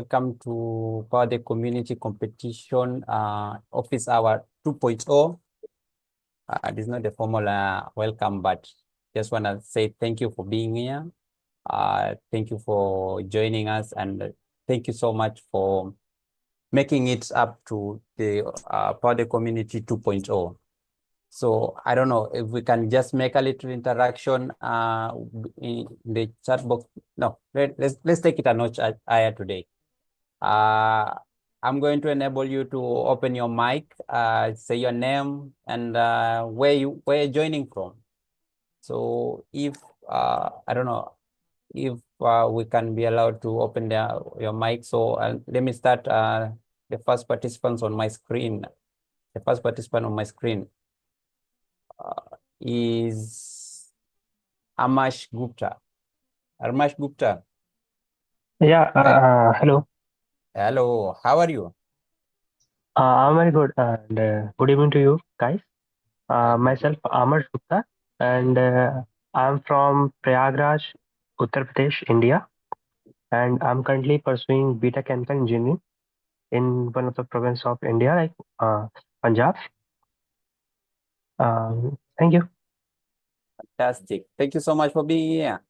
welcome to the Community Competition Office Hour 2.0. This is not the formal welcome, but just want to say thank you for being here. Thank you for joining us, and thank you so much for making it up to the the Community 2.0. So I don't know if we can just make a little interaction in the chat box. No, let's take it a notch higher today. I'm going to enable you to open your mic, say your name and where you're joining from. So if I don't know if we can be allowed to open your mic. So let me start the first participants on my screen. The first participant on my screen is Amash Gupta. Amash Gupta. Yeah, hello. Hello, how are you? I'm very good, and good evening to you guys. Myself, Amar Gupta, and I'm from Prayagraj, Uttar Pradesh, India, and I'm currently pursuing Beta Chemical Engineering in one of the province of India, like Punjab. Thank you. Fantastic. Thank you so much for being here.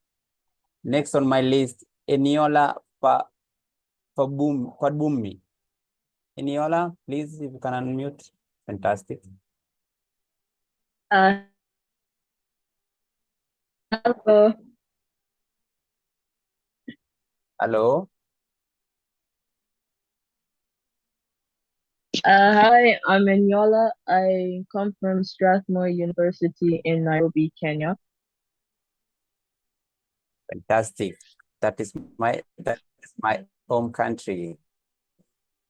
Next on my list, Eniola Fabumi. Eniola, please, if you can unmute. Fantastic. Hello. Hello. Hi, I'm Eniola. I come from Strathmore University in Nairobi, Kenya. Fantastic. That is my home country.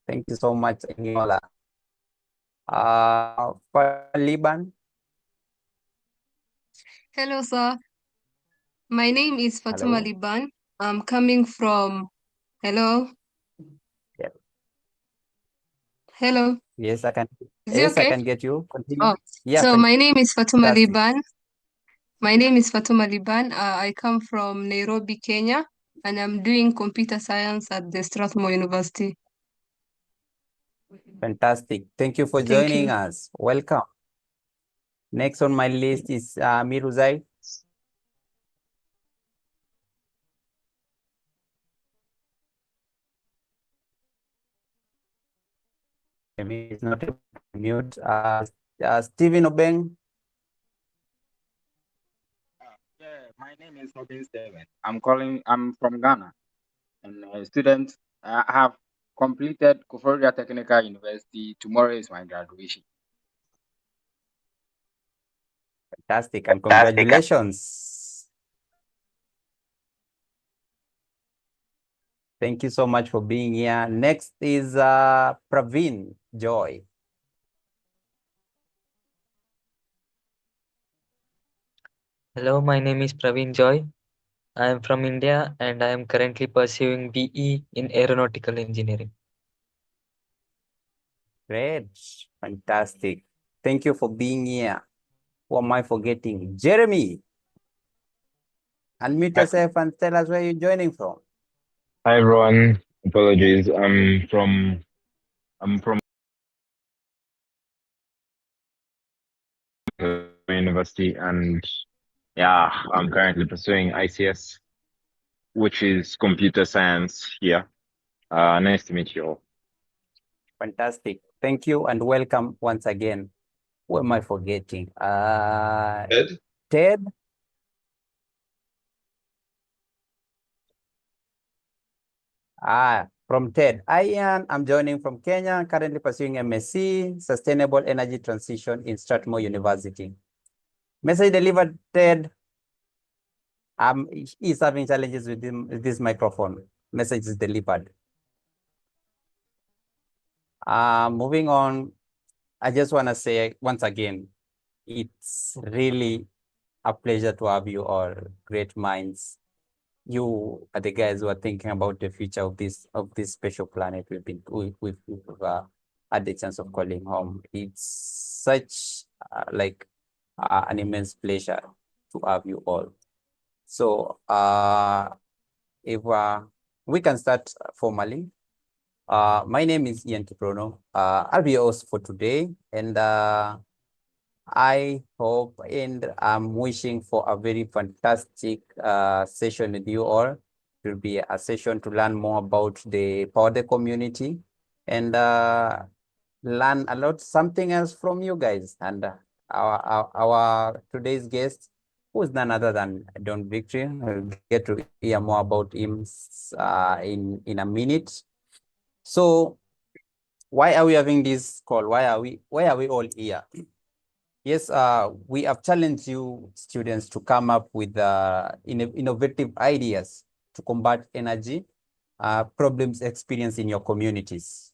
Thank you so much, Eniola. For Liban. Hello, sir. My name is Fatuma Liban. I'm coming from. Hello. Yeah. Hello. Yes, I can. Is it okay? I can get you. Continue. Oh, yeah. So my name is Fatuma Fantastic. Liban. My name is Fatuma Liban. I come from Nairobi, Kenya, and I'm doing computer science at the Strathmore University. Fantastic. Thank you for joining us. Welcome. Next on my list is Miruzai. Maybe it's not mute. Stephen Obeng. Yeah, my name is Robin Steven. I'm from Ghana, and a student. I have completed Koforidua Technical University. Tomorrow is my graduation. Fantastic, and congratulations. Thank you so much for being here. Next is Praveen Joy. Hello, my name is Praveen Joy. I am from India and I am currently pursuing BE in Aeronautical Engineering. Great, fantastic. Thank you for being here. Who am I forgetting? Jeremy. Unmute yourself and tell us where you're joining from. Hi everyone. Apologies. I'm from university, and yeah, I'm currently pursuing ICS, which is computer science here. Nice to meet you all. Fantastic. Thank you and welcome once again. Who am I forgetting? Ted? From Ted. I'm joining from Kenya, currently pursuing MSc, Sustainable Energy Transition in Strathmore University. Message delivered, Ted. He's having challenges with this microphone. Message is delivered. Moving on, I just want to say once again, it's really a pleasure to have you all, great minds. You are the guys who are thinking about the future of this special planet we've had the chance of calling home. It's such an immense pleasure to have you all. So if we can start formally, My name is Kiprono. I'll be your host for today, and I hope and I'm wishing for a very fantastic session with you all. It will be a session to learn more about the powder community and learn a lot something else from you guys. And our today's guest, who is none other than Don Victory. We'll get to hear more about him in a minute. So why are we having this call? Why are we all here? Yes, we have challenged you students to come up with innovative ideas to combat energy problems experienced in your communities.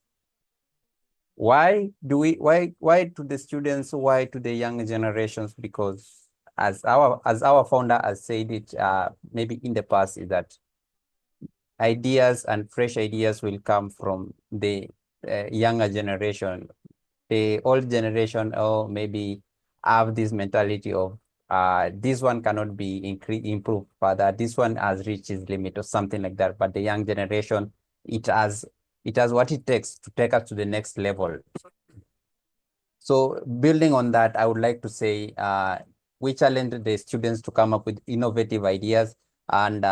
Why to the students, why to the young generations? Because as our founder has said it maybe in the past, is that ideas and fresh ideas will come from the younger generation. The old generation, or maybe have this mentality of this one cannot be improved further, this one has reached its limit or something like that. But the young generation, it has what it takes to take us to the next level. So building on that, I would like to say we challenge the students to come up with innovative ideas and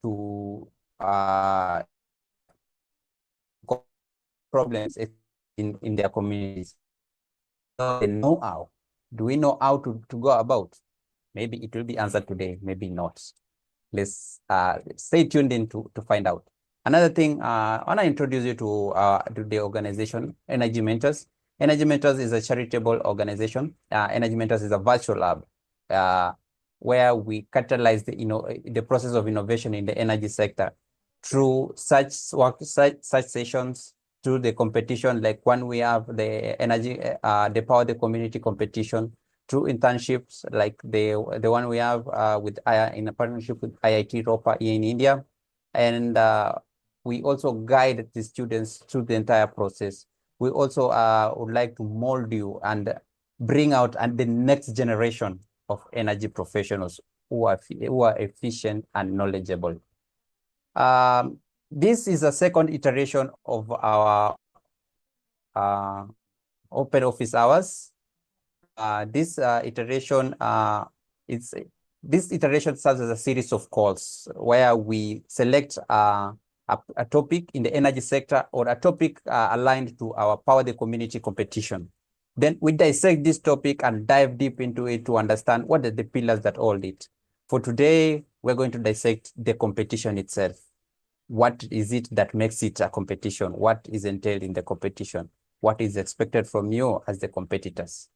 to problems in their communities. They know how. Do we know how to go about? Maybe it will be answered today, maybe not. Let's stay tuned in to find out. Another thing, I want to introduce you to the organization, Energy Mentors. Energy Mentors is a charitable organization. Energy Mentors is a virtual lab where we catalyze the process of innovation in the energy sector through such sessions, through the competition, like when we have the energy, the Power the Community competition, through internships like the one we have in a partnership with IIT Ropa here in India. And we also guide the students through the entire process. We also would like to mold you and bring out the next generation of energy professionals who are efficient and knowledgeable. This is a second iteration of our open office hours. This iteration serves as a series of calls where we select a topic in the energy sector or a topic aligned to our Power the Community competition. Then we dissect this topic and dive deep into it to understand what are the pillars that hold it. For today, we're going to dissect the competition itself. What is it that makes it a competition? What is entailed in the competition? What is expected from you as the competitors?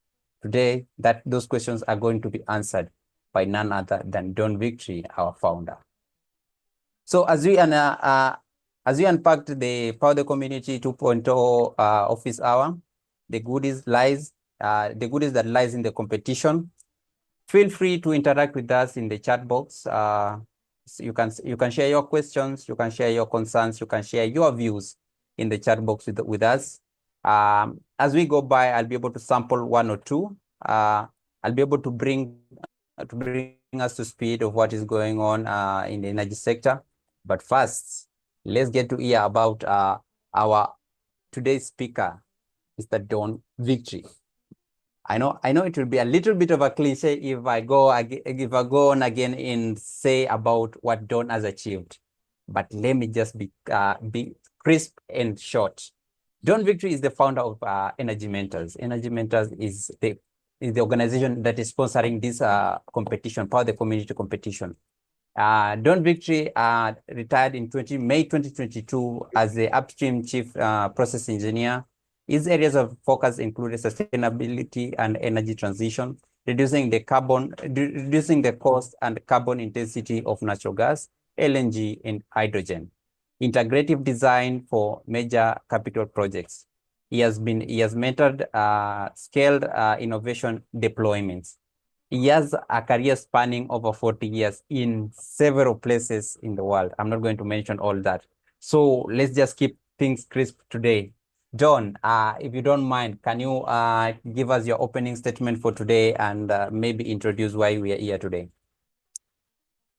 Today, those questions are going to be answered by none other than Don Victory, our founder. So as we unpacked the Power the Community 2.0 office hour, the goodies that lies in the competition. Feel free to interact with us in the chat box. So you can share your questions, you can share your concerns, you can share your views in the chat box with us. As we go by, I'll be able to sample one or two. I'll be able to bring us to speed of what is going on in the energy sector. But first, let's get to hear about our today's speaker, Mr. Don Victory. I know it will be a little bit of a cliche if I go on again and say about what Don has achieved, but let me just be crisp and short. Don Victory is the founder of Energy Mentors. Energy Mentors is the organization that is sponsoring this competition, Power the Community competition. Don Victory retired in May 2022 as the upstream chief process engineer. His areas of focus included sustainability and energy transition, reducing the cost and carbon intensity of natural gas, LNG, and hydrogen. Integrative design for major capital projects. He has mentored scaled innovation deployments. He has a career spanning over 40 years in several places in the world. I'm not going to mention all that. So let's just keep things crisp today. John, if you don't mind, can you give us your opening statement for today and maybe introduce why we are here today?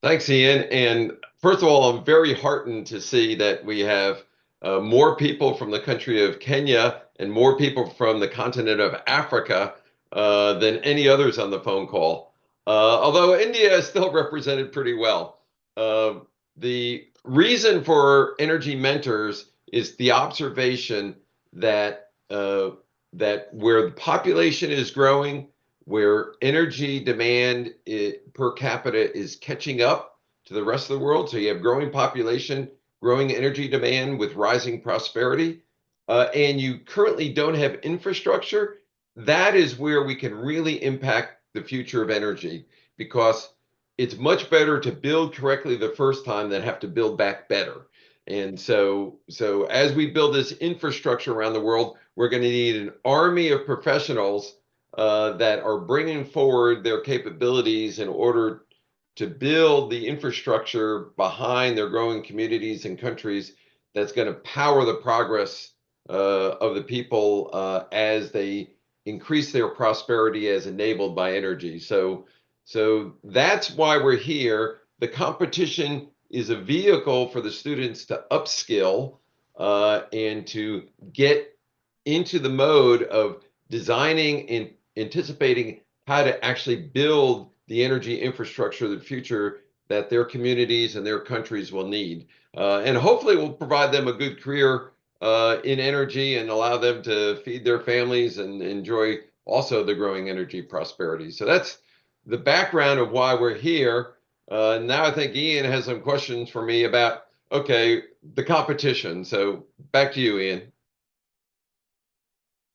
Thanks, Ian. And first of all, I'm very heartened to see that we have more people from the country of Kenya and more people from the continent of Africa than any others on the phone call. Although India is still represented pretty well. The reason for Energy Mentors is the observation that that where the population is growing, where energy demand per capita is catching up to the rest of the world, so you have growing population, growing energy demand with rising prosperity, and you currently don't have infrastructure, that is where we can really impact the future of energy, because it's much better to build correctly the first time than have to build back better. And so as we build this infrastructure around the world, we're going to need an army of professionals that are bringing forward their capabilities in order to build the infrastructure behind their growing communities and countries that's going to power the progress of the people as they increase their prosperity as enabled by energy. So that's why we're here. The competition is a vehicle for the students to upskill and to get into the mode of designing and anticipating how to actually build the energy infrastructure of the future that their communities and their countries will need. And hopefully will provide them a good career in energy and allow them to feed their families and enjoy also the growing energy prosperity. So that's the background of why we're here. Now I think Ian has some questions for me about, okay, the competition. So back to you, Ian.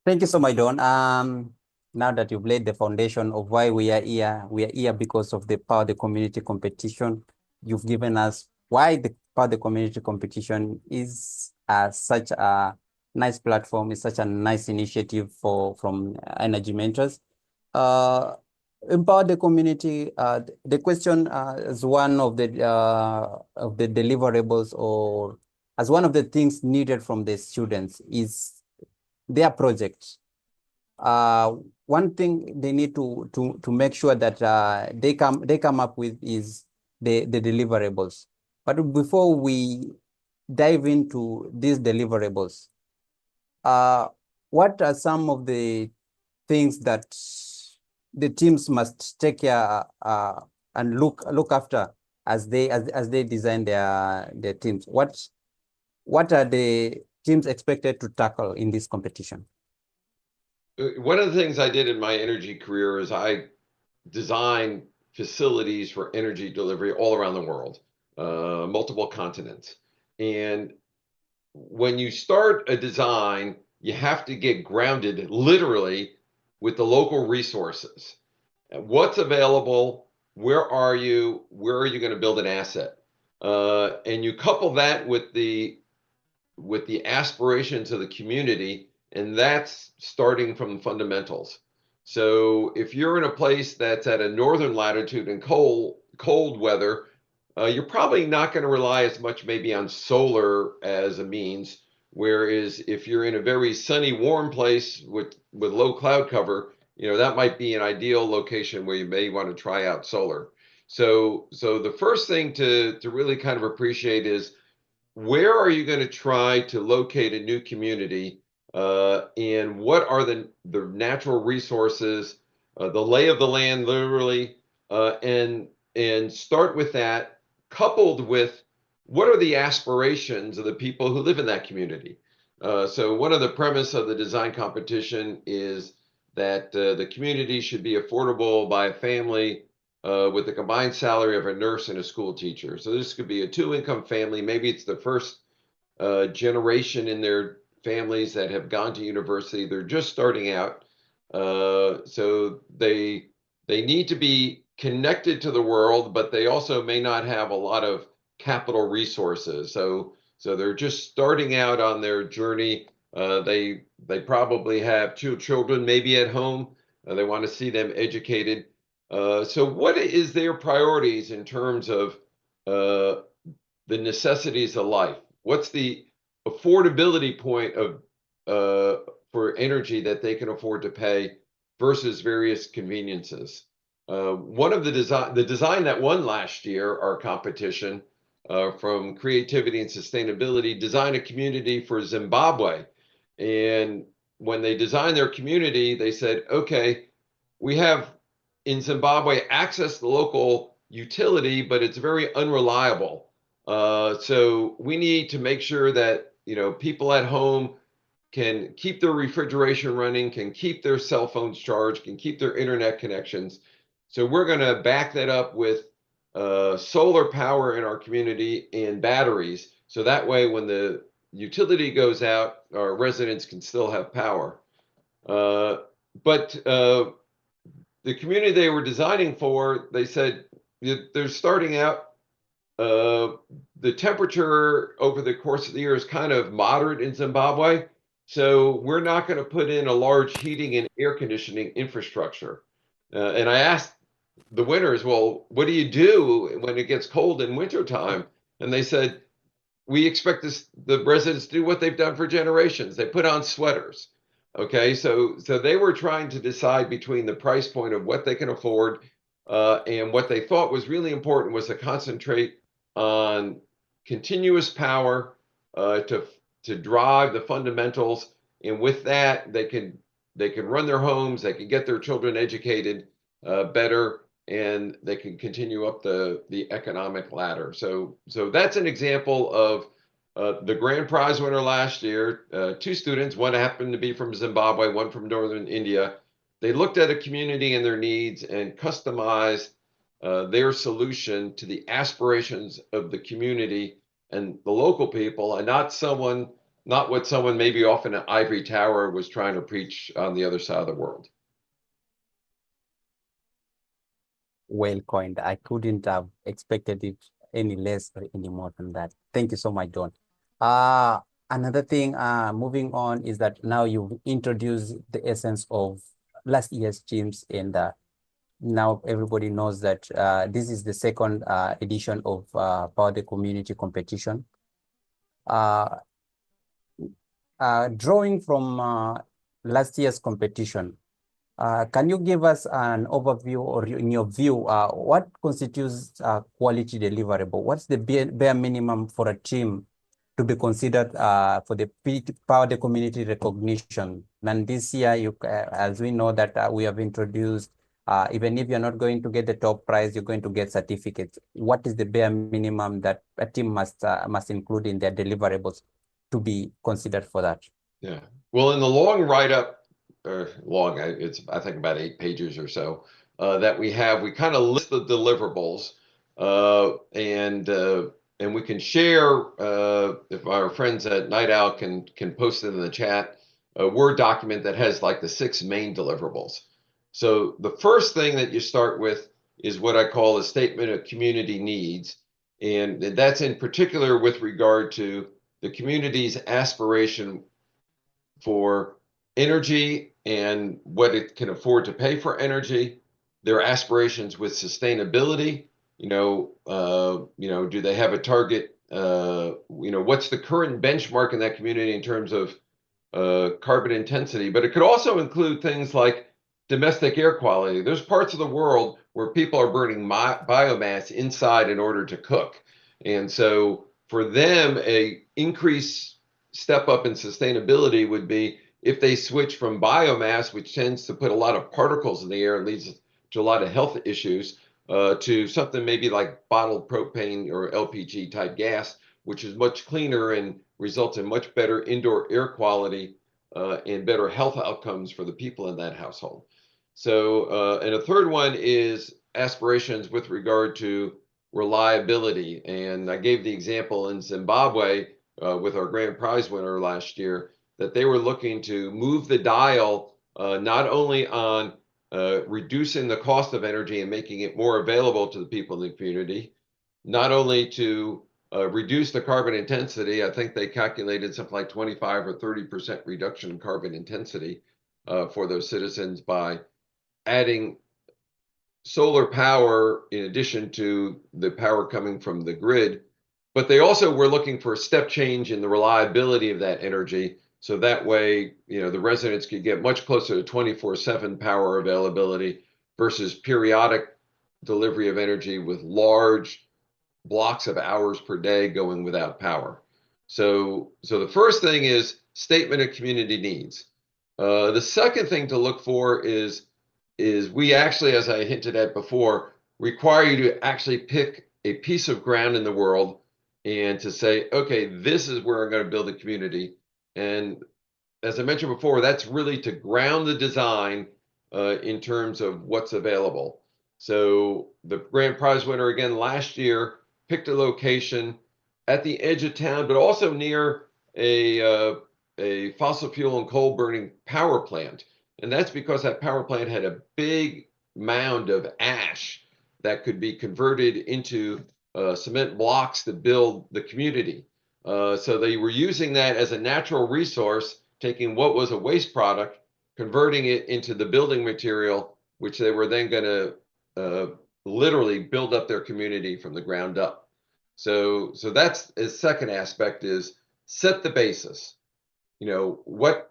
Thank you so much, Don. Now that you've laid the foundation of why we are here because of the Power the Community competition. You've given us why the Power the Community competition is such a nice platform, is such a nice initiative from Energy Mentors. Empower the community. The question is one of the deliverables, or as one of the things needed from the students is their project. One thing they need to make sure that they come up with is the deliverables. But before we dive into these deliverables, what are some of the things that the teams must take care and look after as they design their teams? What are the teams expected to tackle in this competition? One of the things I did in my energy career is I designed facilities for energy delivery all around the world, multiple continents. And when you start a design, you have to get grounded literally with the local resources. What's available? Where are you? Where are you going to build an asset? And you couple that with the aspirations of the community, and that's starting from the fundamentals. So if you're in a place that's at a northern latitude and cold weather, you're probably not going to rely as much maybe on solar as a means. Whereas if you're in a very sunny, warm place with low cloud cover, that might be an ideal location where you may want to try out solar. So the first thing to really kind of appreciate is, where are you going to try to locate a new community, and what are the natural resources, the lay of the land, literally, and start with that, coupled with what are the aspirations of the people who live in that community. So one of the premise of the design competition is that the community should be affordable by a family with the combined salary of a nurse and a school teacher. So this could be a 2-income family. Maybe it's the first generation in their families that have gone to university. They're just starting out. So they need to be connected to the world, but they also may not have a lot of capital resources. So they're just starting out on their journey. They probably have 2 children maybe at home. They want to see them educated. So what is their priorities in terms of the necessities of life? What's the affordability point of for energy that they can afford to pay versus various conveniences? One of the design that won last year, our competition, from creativity and sustainability, design a community for Zimbabwe. And when they designed their community, they said, okay, we have in Zimbabwe access to local utility, but it's very unreliable. So we need to make sure that, you know, people at home can keep their refrigeration running, can keep their cell phones charged, can keep their internet connections. So we're going to back that up with solar power in our community and batteries. So that way, when the utility goes out, our residents can still have power. But the community they were designing for, they said they're starting out, the temperature over the course of the year is kind of moderate in Zimbabwe. So we're not going to put in a large heating and air conditioning infrastructure. And I asked the winners, well, what do you do when it gets cold in wintertime? And they said, we expect the residents to do what they've done for generations. They put on sweaters. Okay, so they were trying to decide between the price point of what they can afford and what they thought was really important was to concentrate on continuous power to drive the fundamentals, and with that they can run their homes, they can get their children educated better, and they can continue up the economic ladder. So that's an example of the grand prize winner last year, two students, one happened to be from Zimbabwe, one from northern India. They looked at a community and their needs and customized their solution to the aspirations of the community and the local people, and not what someone maybe off in an ivory tower was trying to preach on the other side of the world. Well coined. I couldn't have expected it any less or any more than that. Thank you so much, Don. Another thing, moving on, is that now you've introduced the essence of last year's teams, and now everybody knows that this is the second edition of Power the Community competition. Drawing from last year's competition, can you give us an overview, or in your view, what constitutes quality deliverable? What's the bare minimum for a team to be considered for the Power the Community recognition? And this year, as we know that we have introduced, even if you're not going to get the top prize, you're going to get certificates. What is the bare minimum that a team must include in their deliverables to be considered for that? Yeah. Well, in the long write-up, it's I think about 8 pages or so that we kind of list the deliverables, and we can share if our friends at Night Owl can post it in the chat, a Word document that has like the 6 main deliverables. So the first thing that you start with is what I call a statement of community needs, and that's in particular with regard to the community's aspiration for energy and what it can afford to pay for energy, their aspirations with sustainability. Do they have a target? What's the current benchmark in that community in terms of carbon intensity? But it could also include things like domestic air quality. There's parts of the world where people are burning biomass inside in order to cook. And so for them, a increased step up in sustainability would be if they switch from biomass, which tends to put a lot of particles in the air and leads to a lot of health issues, to something maybe like bottled propane or LPG type gas, which is much cleaner and results in much better indoor air quality and better health outcomes for the people in that household. So, and a third one is aspirations with regard to reliability. And I gave the example in Zimbabwe with our grand prize winner last year, that they were looking to move the dial not only on reducing the cost of energy and making it more available to the people in the community, not only to reduce the carbon intensity. I think they calculated something like 25 or 30% reduction in carbon intensity for those citizens by adding solar power in addition to the power coming from the grid. But they also were looking for a step change in the reliability of that energy. So that way, the residents could get much closer to 24/7 power availability versus periodic delivery of energy with large blocks of hours per day going without power. So the first thing is statement of community needs. The second thing to look for is we actually, as I hinted at before, require you to actually pick a piece of ground in the world and to say, okay, this is where I'm going to build a community. And as I mentioned before, that's really to ground the design in terms of what's available. So the grand prize winner again last year picked a location at the edge of town, but also near a fossil fuel and coal burning power plant. And that's because that power plant had a big mound of ash that could be converted into cement blocks to build the community. So they were using that as a natural resource, taking what was a waste product, converting it into the building material, which they were then going to literally build up their community from the ground up. So that's the second aspect, is set the basis. You know, what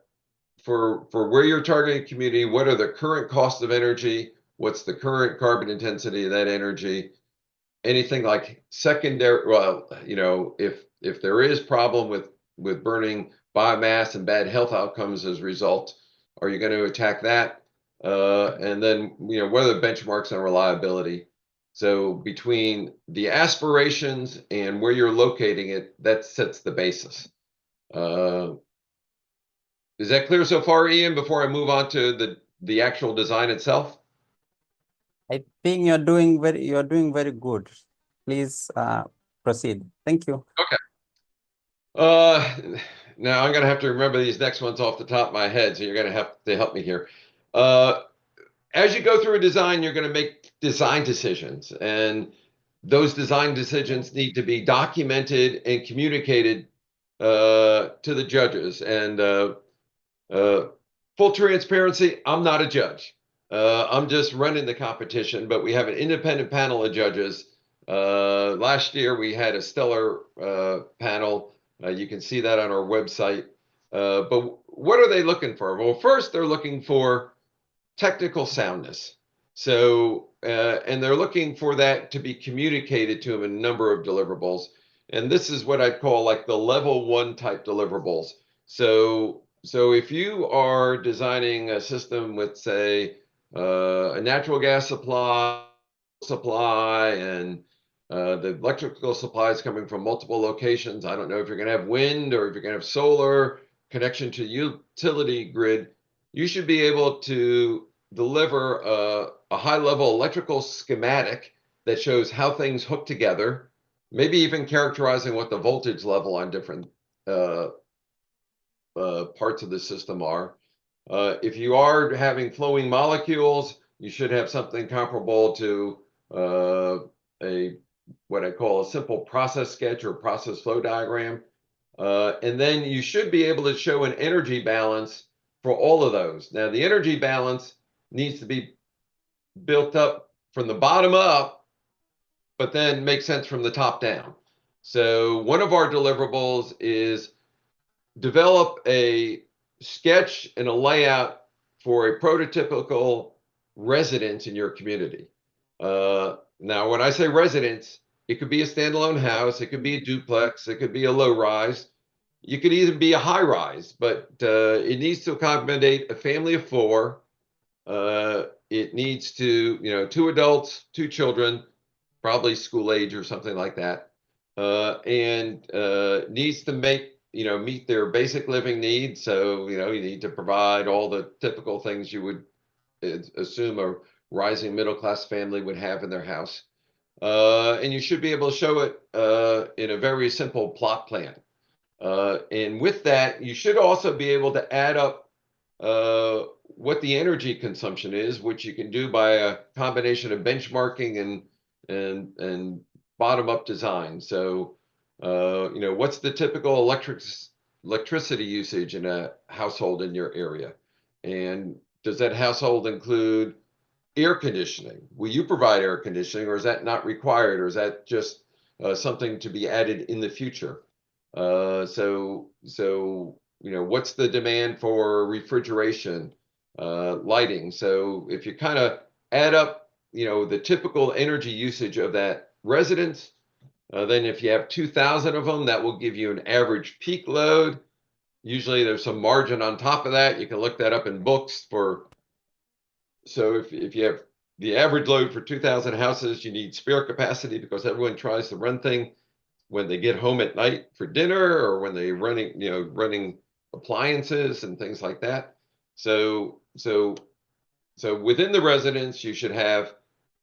for where you're targeting community, what are the current costs of energy? What's the current carbon intensity of that energy? Anything like secondary, well, you know, if there is problem with burning biomass and bad health outcomes as a result, are you going to attack that? And then, you know, what are the benchmarks on reliability? So between the aspirations and where you're locating it, that sets the basis. Is that clear so far, Ian, before I move on to the actual design itself? I think you're doing very good. Please proceed. Thank you. Okay. Now I'm going to have to remember these next ones off the top of my head, so you're going to have to help me here. As you go through a design, you're going to make design decisions, and those design decisions need to be documented and communicated to the judges. And full transparency, I'm not a judge. I'm just running the competition, but we have an independent panel of judges. Last year, we had a stellar panel. You can see that on our website. But what are they looking for? Well, first, they're looking for technical soundness. So, and they're looking for that to be communicated to them in a number of deliverables. And this is what I'd call like the level 1 type deliverables. So if you are designing a system with, say, a natural gas supply, and the electrical supply is coming from multiple locations. I don't know if you're going to have wind or if you're going to have solar connection to utility grid. You should be able to deliver a high-level electrical schematic that shows how things hook together, maybe even characterizing what the voltage level on different parts of the system are. If you are having flowing molecules, you should have something comparable to what I call a simple process sketch or process flow diagram. And then you should be able to show an energy balance for all of those. Now, the energy balance needs to be built up from the bottom up, but then make sense from the top down. So one of our deliverables is develop a sketch and a layout for a prototypical residence in your community. Now, when I say residence, it could be a standalone house, it could be a duplex, it could be a low rise, you could even be a high rise, but it needs to accommodate a family of 4. It needs to, you know, 2 adults, 2 children, probably school age or something like that, and needs to meet their basic living needs. So, you know, you need to provide all the typical things you would assume a rising middle-class family would have in their house. And you should be able to show it in a very simple plot plan. And with that, you should also be able to add up what the energy consumption is, which you can do by a combination of benchmarking and bottom-up design. So, you know, what's the typical electricity usage in a household in your area? And does that household include air conditioning? Will you provide air conditioning, or is that not required, or is that just something to be added in the future? So you know, what's the demand for refrigeration, lighting? So if you kind of add up, you know, the typical energy usage of that residence, Then if you have 2,000 of them, that will give you an average peak load. Usually there's some margin on top of that. You can look that up in books for, so if you have the average load for 2,000 houses, you need spare capacity because everyone tries to run things when they get home at night for dinner or when they're running appliances and things like that. So within the residence, you should have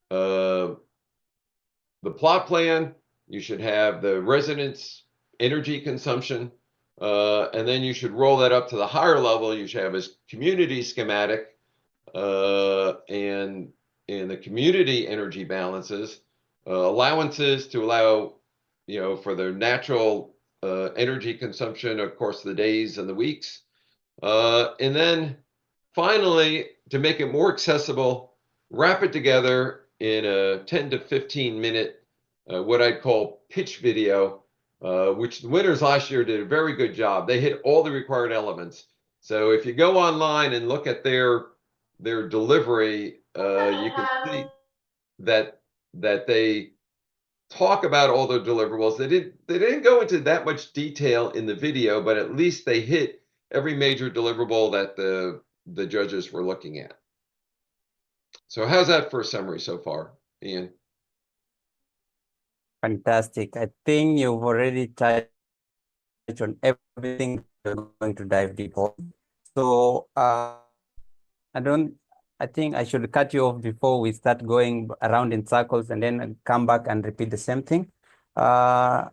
the plot plan, you should have the residence energy consumption, and then you should roll that up to the higher level. You should have a community schematic and the community energy balances, allowances to allow, for their natural energy consumption, of course, the days and the weeks. And then finally, to make it more accessible, wrap it together in a 10 to 15 minute, what I'd call pitch video, which the winners last year did a very good job. They hit all the required elements. So if you go online and look at their delivery, you can see that they talk about all the deliverables. They didn't go into that much detail in the video, but at least they hit every major deliverable that the judges were looking at. So how's that for a summary so far, Ian? Fantastic. I think you've already touched on everything we're going to dive deep on. So I think I should cut you off before we start going around in circles and then come back and repeat the same thing. If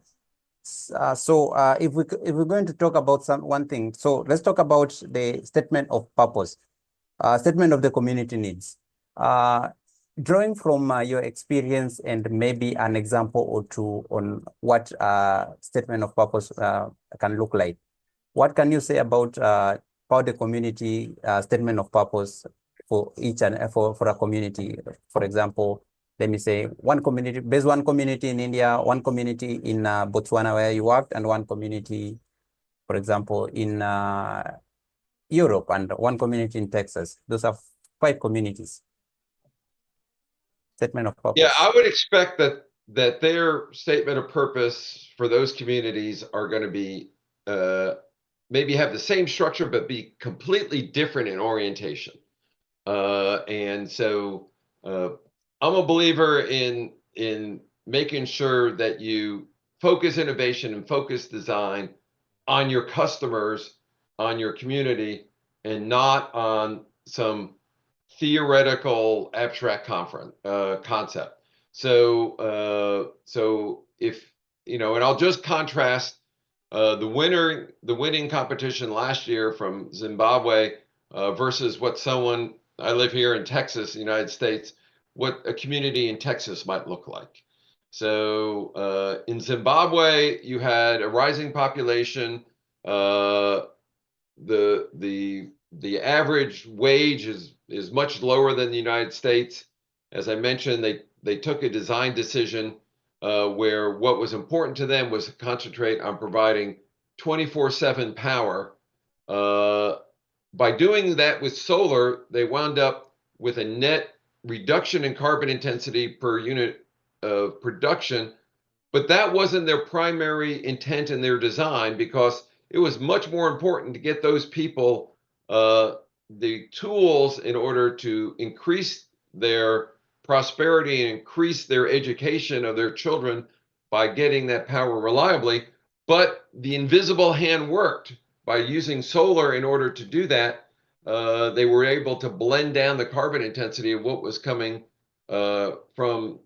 we're going to talk about one thing, so let's talk about the statement of purpose, statement of the community needs. Drawing from your experience and maybe an example or two on what statement of purpose can look like. What can you say about the community statement of purpose for each and for a community? For example, let me say one community in India, one community in Botswana where you worked, and one community, for example, in Europe, and one community in Texas. Those are 5 communities. Statement of purpose. Yeah, I would expect that their statement of purpose for those communities are going to be maybe have the same structure, but be completely different in orientation. And so I'm a believer in making sure that you focus innovation and focus design on your customers, on your community, and not on some theoretical abstract concept. So if and I'll just contrast the winning competition last year from Zimbabwe versus what I live here in Texas, United States, what a community in Texas might look like. So in Zimbabwe, you had a rising population. The average wage is much lower than the United States. As I mentioned, they took a design decision where what was important to them was to concentrate on providing 24/7 power. By doing that with solar, they wound up with a net reduction in carbon intensity per unit of production, but that wasn't their primary intent in their design, because it was much more important to get those people the tools in order to increase their prosperity and increase their education of their children by getting that power reliably. But the invisible hand worked. By using solar in order to do that, they were able to blend down the carbon intensity of what was coming from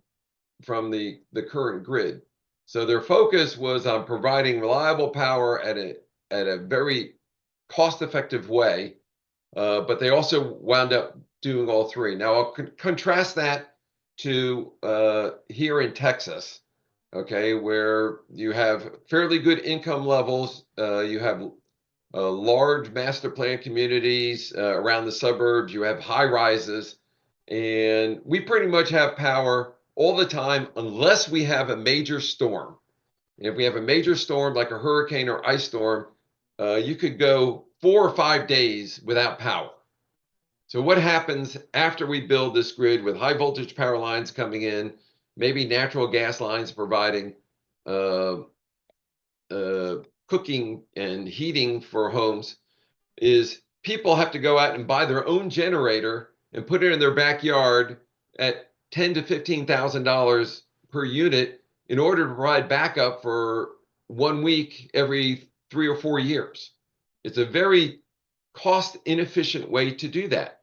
the current grid. So their focus was on providing reliable power at a very cost-effective way, but they also wound up doing all 3. Now I'll contrast that to here in Texas, okay, where you have fairly good income levels. You have large master plan communities around the suburbs. You have high rises, and we pretty much have power all the time unless we have a major storm. And if we have a major storm like a hurricane or ice storm, you could go 4 or 5 days without power. So what happens after we build this grid with high voltage power lines coming in, maybe natural gas lines providing cooking and heating for homes is people have to go out and buy their own generator and put it in their backyard at $10,000 to $15,000 per unit in order to provide backup for 1 week every 3 or 4 years. It's a very cost inefficient way to do that.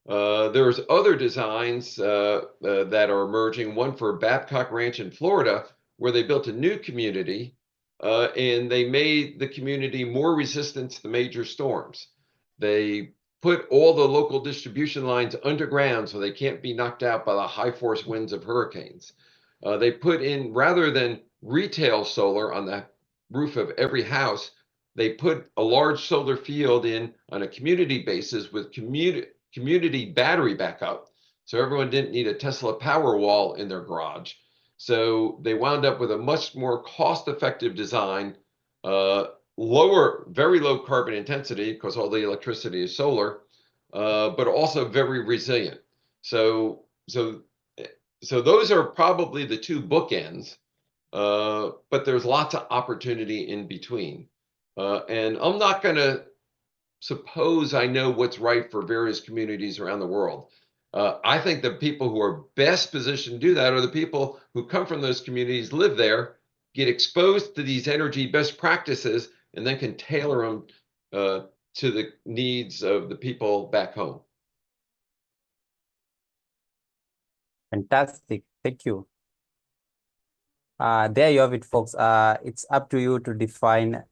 There's other designs that are emerging, one for Babcock Ranch in Florida, where they built a new community and they made the community more resistant to the major storms. They put all the local distribution lines underground so they can't be knocked out by the high force winds of hurricanes. They put in, rather than retail solar on the roof of every house, they put a large solar field in on a community basis with community battery backup. So everyone didn't need a Tesla Powerwall in their garage. So they wound up with a much more cost-effective design, lower, very low carbon intensity because all the electricity is solar, but also very resilient. So those are probably the two bookends, but there's lots of opportunity in between. And I'm not going to suppose I know what's right for various communities around the world. I think the people who are best positioned to do that are the people who come from those communities, live there, get exposed to these energy best practices, and then can tailor them to the needs of the people back home. Fantastic. Thank you. There you have it, folks. It's up to you to define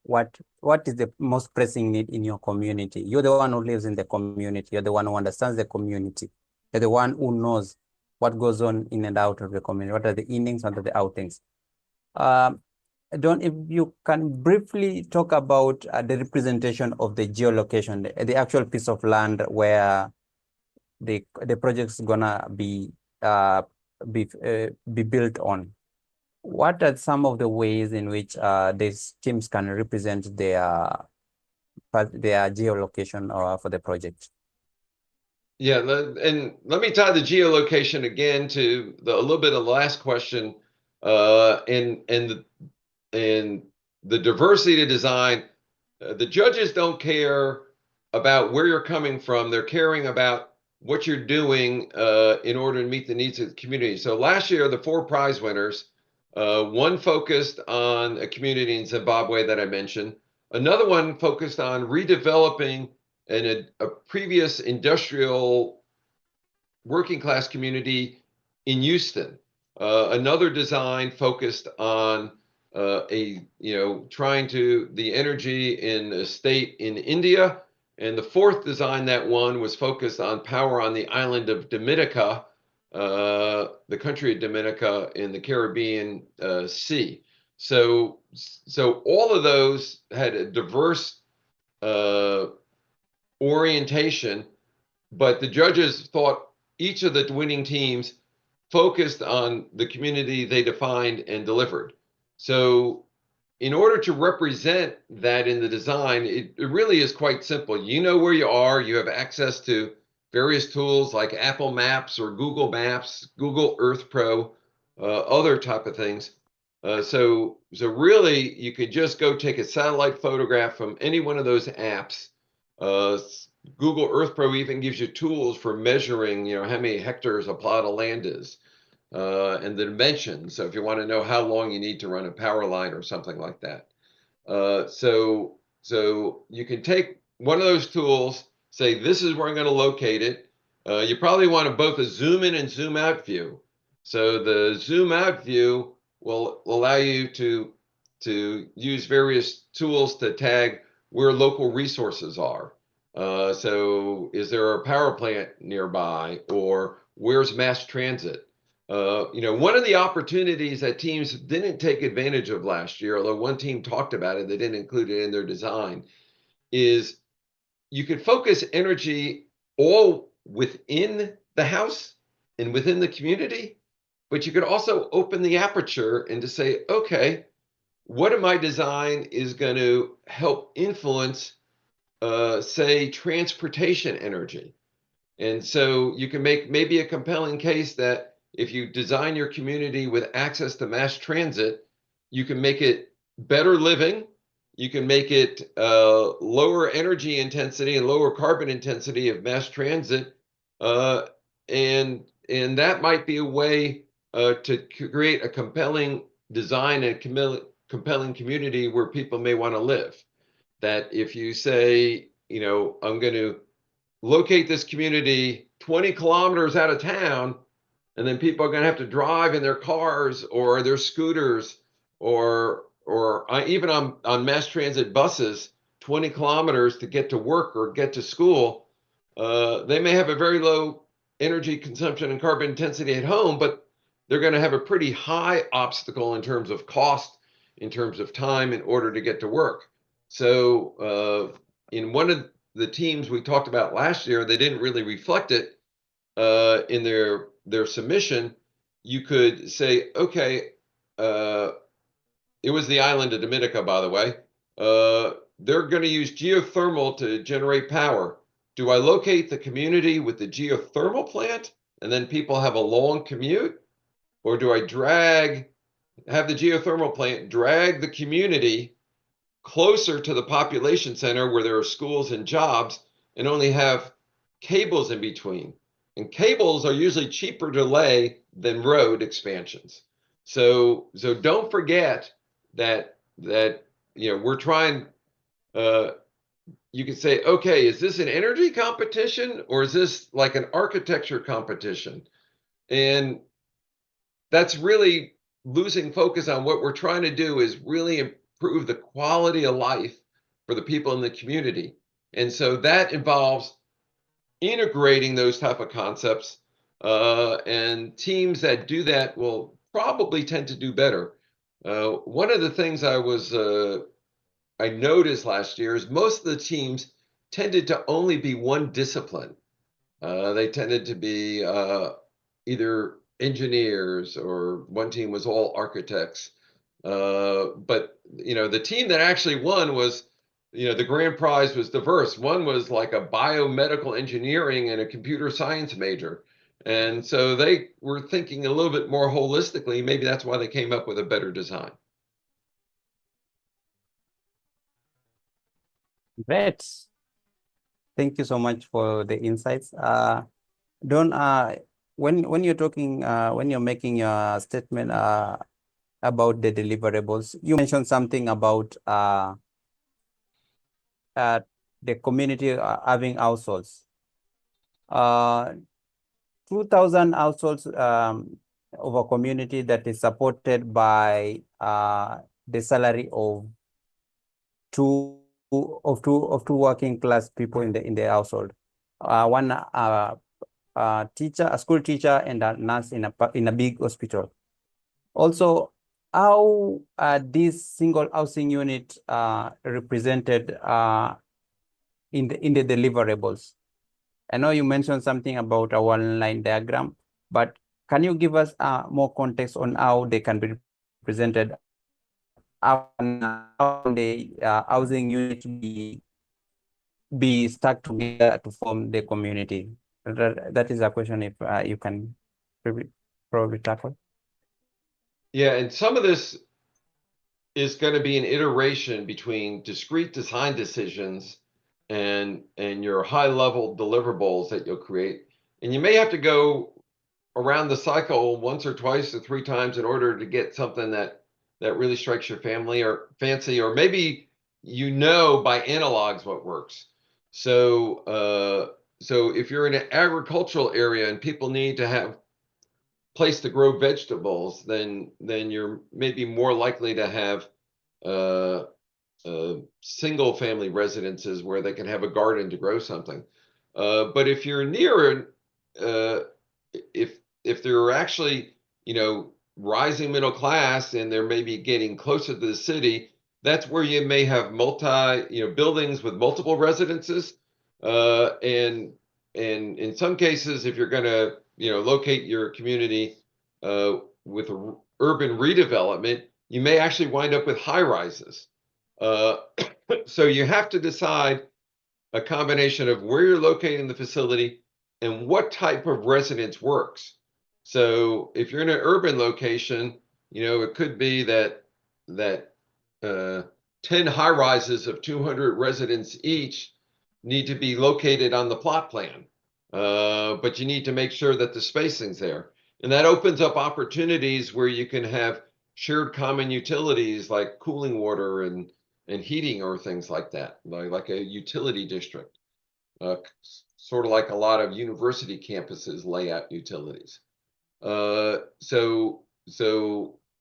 what is the most pressing need in your community. You're the one who lives in the community. You're the one who understands the community. You're the one who knows what goes on in and out of the community. What are the innings, what are the outings? Don, if you can briefly talk about the representation of the geolocation, the actual piece of land where the project's gonna be built on. What are some of the ways in which these teams can represent their geolocation for the project? Yeah, and let me tie the geolocation again to a little bit of the last question, and the diversity of design. The judges don't care about where you're coming from; they're caring about what you're doing in order to meet the needs of the community. So last year, the 4 prize winners. One focused on a community in Zimbabwe that I mentioned. Another one focused on redeveloping a previous industrial working class community in Houston. Another design focused on trying to the energy in a state in India. And the 4th design that won was focused on power on the island of Dominica, the country of Dominica in the Caribbean Sea. So all of those had a diverse orientation, but the judges thought each of the winning teams focused on the community they defined and delivered. So in order to represent that in the design, it really is quite simple. You know where you are, you have access to various tools like Apple Maps or Google Maps, Google Earth Pro, other type of things. So really, you could just go take a satellite photograph from any one of those apps. Google Earth Pro even gives you tools for measuring, how many hectares a plot of land is, and the dimensions. So if you want to know how long you need to run a power line or something like that. So you can take one of those tools, say, this is where I'm going to locate it. You probably want both a zoom in and zoom out view. So the zoom out view will allow you to use various tools to tag where local resources are. So is there a power plant nearby, or where's mass transit? One of the opportunities that teams didn't take advantage of last year, although one team talked about it, they didn't include it in their design, is you could focus energy all within the house and within the community, but you could also open the aperture and to say, okay, what in my design is going to help influence, say, transportation energy? And so you can make maybe a compelling case that if you design your community with access to mass transit, you can make it better living. You can make it lower energy intensity and lower carbon intensity of mass transit. And that might be a way to create a compelling design and compelling community where people may want to live. That if you say, I'm going to locate this community 20 kilometers out of town, and then people are going to have to drive in their cars or their scooters or even on mass transit buses 20 kilometers to get to work or get to school. They may have a very low energy consumption and carbon intensity at home, but they're going to have a pretty high obstacle in terms of cost, in terms of time in order to get to work. So in one of the teams we talked about last year, they didn't really reflect it in their submission. You could say, okay, it was the island of Dominica, by the way. They're going to use geothermal to generate power. Do I locate the community with the geothermal plant and then people have a long commute? Or do I have the geothermal plant drag the community closer to the population center where there are schools and jobs and only have cables in between? And cables are usually cheaper to lay than road expansions. So don't forget that we're trying. You could say, okay, is this an energy competition or is this like an architecture competition? And that's really losing focus on what we're trying to do is really improve the quality of life for the people in the community. And so that involves integrating those type of concepts, and teams that do that will probably tend to do better. One of the things I noticed last year is most of the teams tended to only be one discipline. They tended to be either engineers, or one team was all architects. But the team that actually won was, the grand prize was diverse. One was like a biomedical engineering and a computer science major. And so they were thinking a little bit more holistically. Maybe that's why they came up with a better design. Great. Thank you so much for the insights. Don, when you're talking, when you're making your statement about the deliverables, you mentioned something about the community having households. 2,000 households of a community that is supported by the salary of two working class people in the household. One teacher, a school teacher, and a nurse in a big hospital. Also, how this single housing unit represented in the deliverables? I know you mentioned something about a one-line diagram, but can you give us more context on how they can be represented? How the housing unit be stuck together to form the community? That is a question if you can probably tackle. Yeah, and some of this is going to be an iteration between discrete design decisions and your high-level deliverables that you'll create. And you may have to go around the cycle once or twice or three times in order to get something that really strikes your family or fancy, or maybe by analogs what works. So if you're in an agricultural area and people need to have place to grow vegetables, then you're maybe more likely to have single family residences where they can have a garden to grow something. But if you're near if they're actually rising middle class and they're maybe getting closer to the city, that's where you may have buildings with multiple residences, and in some cases, if you're going to locate your community with urban redevelopment, you may actually wind up with high rises. So you have to decide a combination of where you're locating the facility and what type of residence works. So if you're in an urban location, it could be that that 10 high rises of 200 residents each need to be located on the plot plan. But you need to make sure that the spacing's there. And that opens up opportunities where you can have shared common utilities like cooling water and heating or things like that, like a utility district, sort of like a lot of university campuses lay out utilities. So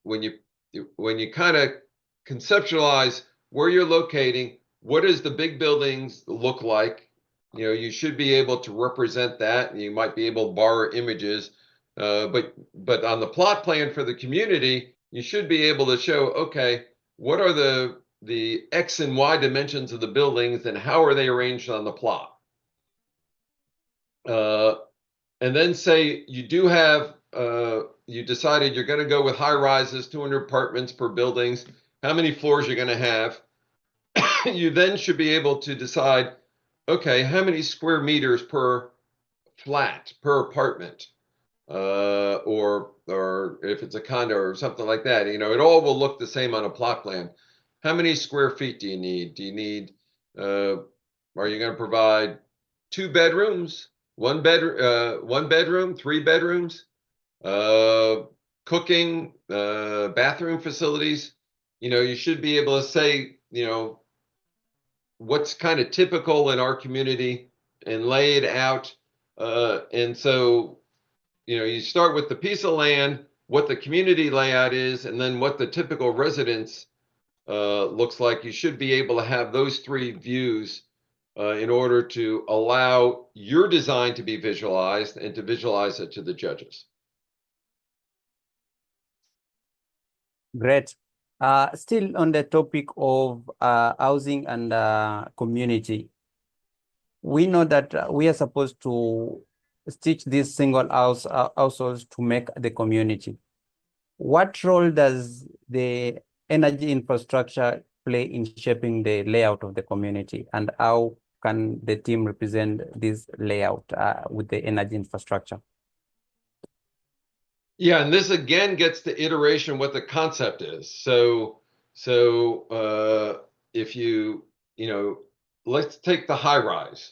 when you kind of conceptualize where you're locating, what does the big buildings look like? You know, you should be able to represent that. You might be able to borrow images, but on the plot plan for the community, you should be able to show, okay, what are the X and Y dimensions of the buildings and how are they arranged on the plot? And then say you do have, you decided you're going to go with high rises, 200 apartments per buildings, how many floors you're going to have. You then should be able to decide, okay, how many square meters per flat, per apartment, or if it's a condo or something like that. You know, it all will look the same on a plot plan. How many square feet do you need? Do you need, are you going to provide 2 bedrooms, one bedroom, 3 bedrooms, cooking, bathroom facilities? You know, you should be able to say, you know, what's kind of typical in our community and lay it out. And so, you know, you start with the piece of land, what the community layout is, and then what the typical residence looks like. You should be able to have those 3 views in order to allow your design to be visualized and to visualize it to the judges. Great. Still on the topic of housing and community, we know that we are supposed to stitch these single households to make the community. What role does the energy infrastructure play in shaping the layout of the community, and how can the team represent this layout with the energy infrastructure? Yeah, and this again gets to iteration what the concept is. So if you know, let's take the high rise.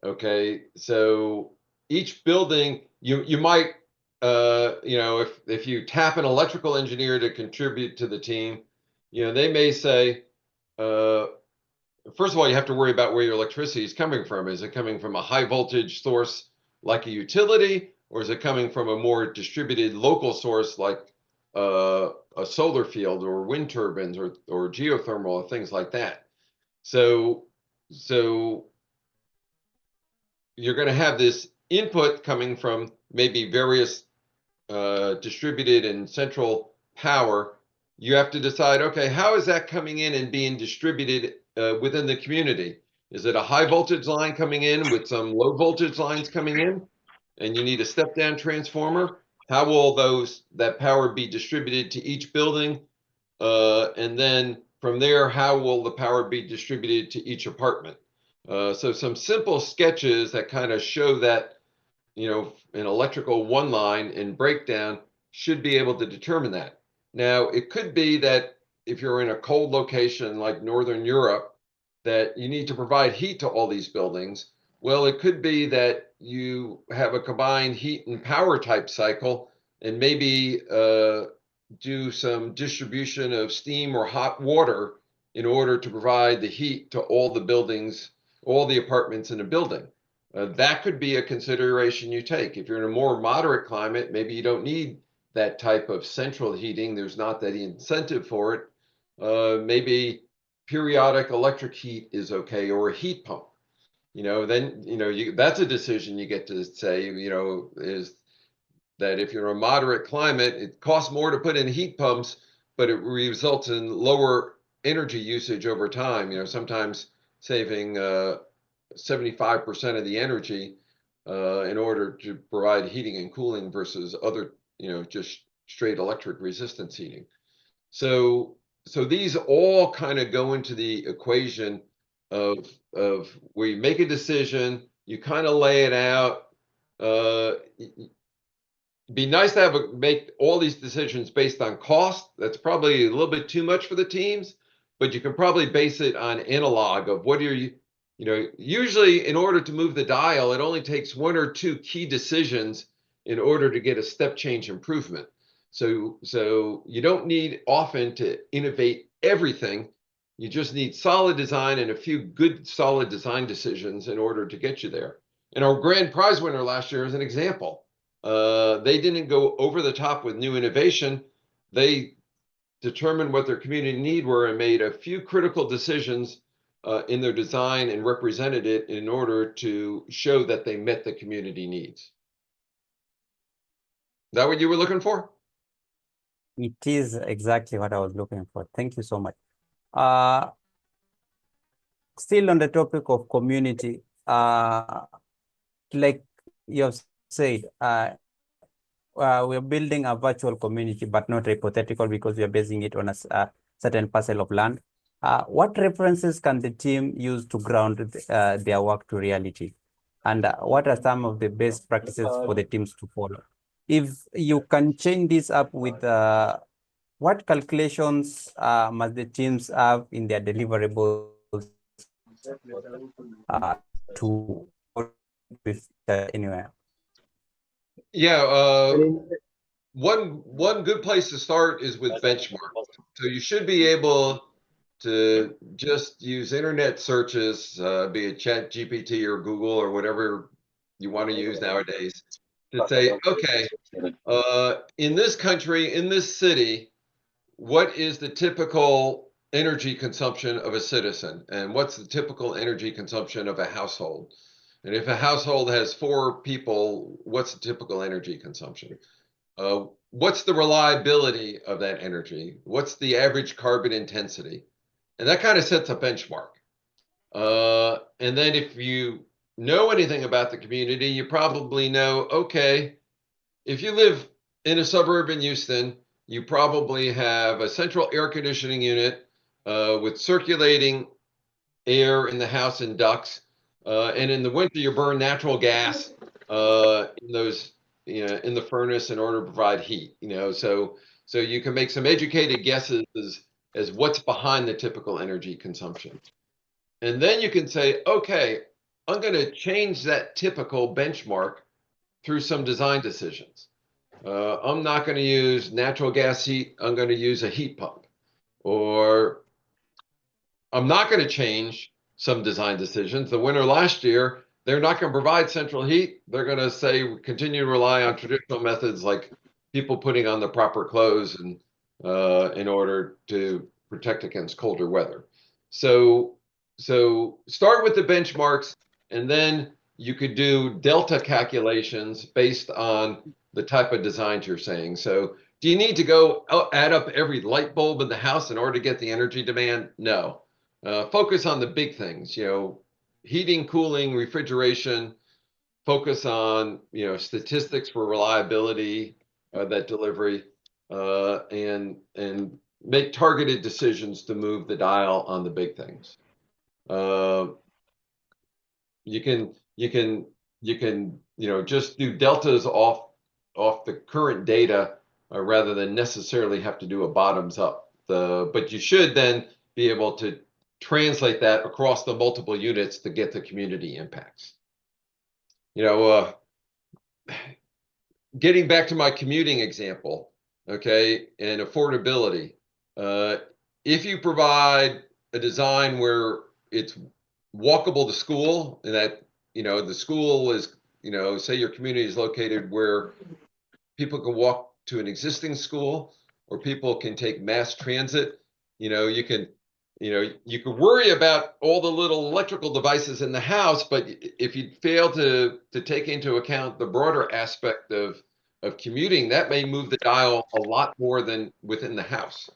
Okay, so each building, you might you know, if you tap an electrical engineer to contribute to the team, you know, they may say, first of all, you have to worry about where your electricity is coming from. Is it coming from a high voltage source like a utility, or is it coming from a more distributed local source like a solar field or wind turbines or geothermal or things like that? So you're going to have this input coming from maybe various distributed and central power. You have to decide, okay, how is that coming in and being distributed within the community? Is it a high voltage line coming in with some low voltage lines coming in, and you need a step down transformer? How will that power be distributed to each building? And then from there, how will the power be distributed to each apartment? So some simple sketches that kind of show that, you know, an electrical one line and breakdown should be able to determine that. Now, it could be that if you're in a cold location like Northern Europe, that you need to provide heat to all these buildings. Well, it could be that you have a combined heat and power type cycle and maybe do some distribution of steam or hot water in order to provide the heat to all the buildings, all the apartments in a building. That could be a consideration you take. If you're in a more moderate climate, maybe you don't need that type of central heating. There's not that incentive for it. Maybe periodic electric heat is okay, or a heat pump. You know, then, you know, that's a decision you get to say, you know, is that if you're in a moderate climate, it costs more to put in heat pumps, but it results in lower energy usage over time. You know, sometimes saving 75% of the energy in order to provide heating and cooling versus other, you know, just straight electric resistance heating. So these all kind of go into the equation of where you make a decision, you kind of lay it out. be nice to have make all these decisions based on cost. That's probably a little bit too much for the teams, but you can probably base it on analog of what are you know, usually in order to move the dial, it only takes one or two key decisions in order to get a step change improvement. So you don't need often to innovate everything. You just need solid design and a few good solid design decisions in order to get you there. And our grand prize winner last year is an example. They didn't go over the top with new innovation. They determined what their community need were and made a few critical decisions in their design and represented it in order to show that they met the community needs. Is that what you were looking for? It is exactly what I was looking for. Thank you so much. Still on the topic of community, like you have said, we're building a virtual community, but not hypothetical because we are basing it on a certain parcel of land. What references can the team use to ground their work to reality? And what are some of the best practices for the teams to follow? If you can change this up with what calculations must the teams have in their deliverables to with anywhere? Yeah, one good place to start is with benchmarks. So you should be able to just use internet searches, be it Chat GPT or Google or whatever you want to use nowadays, to say, okay, in this country, in this city, what is the typical energy consumption of a citizen? And what's the typical energy consumption of a household? And if a household has 4 people, what's the typical energy consumption? What's the reliability of that energy? What's the average carbon intensity? And that kind of sets a benchmark. And then if you know anything about the community, you probably know, okay, if you live in a suburb in Houston, you probably have a central air conditioning unit with circulating air in the house and ducts. And in the winter, you burn natural gas in those, in the furnace in order to provide heat. So you can make some educated guesses as what's behind the typical energy consumption. And then you can say, okay, I'm going to change that typical benchmark through some design decisions. I'm not going to use natural gas heat. I'm going to use a heat pump. Or I'm not going to change some design decisions. The winter last year, they're not going to provide central heat. They're going to say continue to rely on traditional methods like people putting on the proper clothes and in order to protect against colder weather. So start with the benchmarks, and then you could do delta calculations based on the type of designs you're saying. So do you need to go add up every light bulb in the house in order to get the energy demand? No. Focus on the big things, heating, cooling, refrigeration. Focus on, statistics for reliability, that delivery, and make targeted decisions to move the dial on the big things. You can just do deltas off the current data rather than necessarily have to do a bottoms up. But you should then be able to translate that across the multiple units to get the community impacts. Getting back to my commuting example, okay, and affordability. If you provide a design where it's walkable to school, and that, the school is, say your community is located where people can walk to an existing school or people can take mass transit, you can worry about all the little electrical devices in the house, but if you fail to take into account the broader aspect of commuting, that may move the dial a lot more than within the house.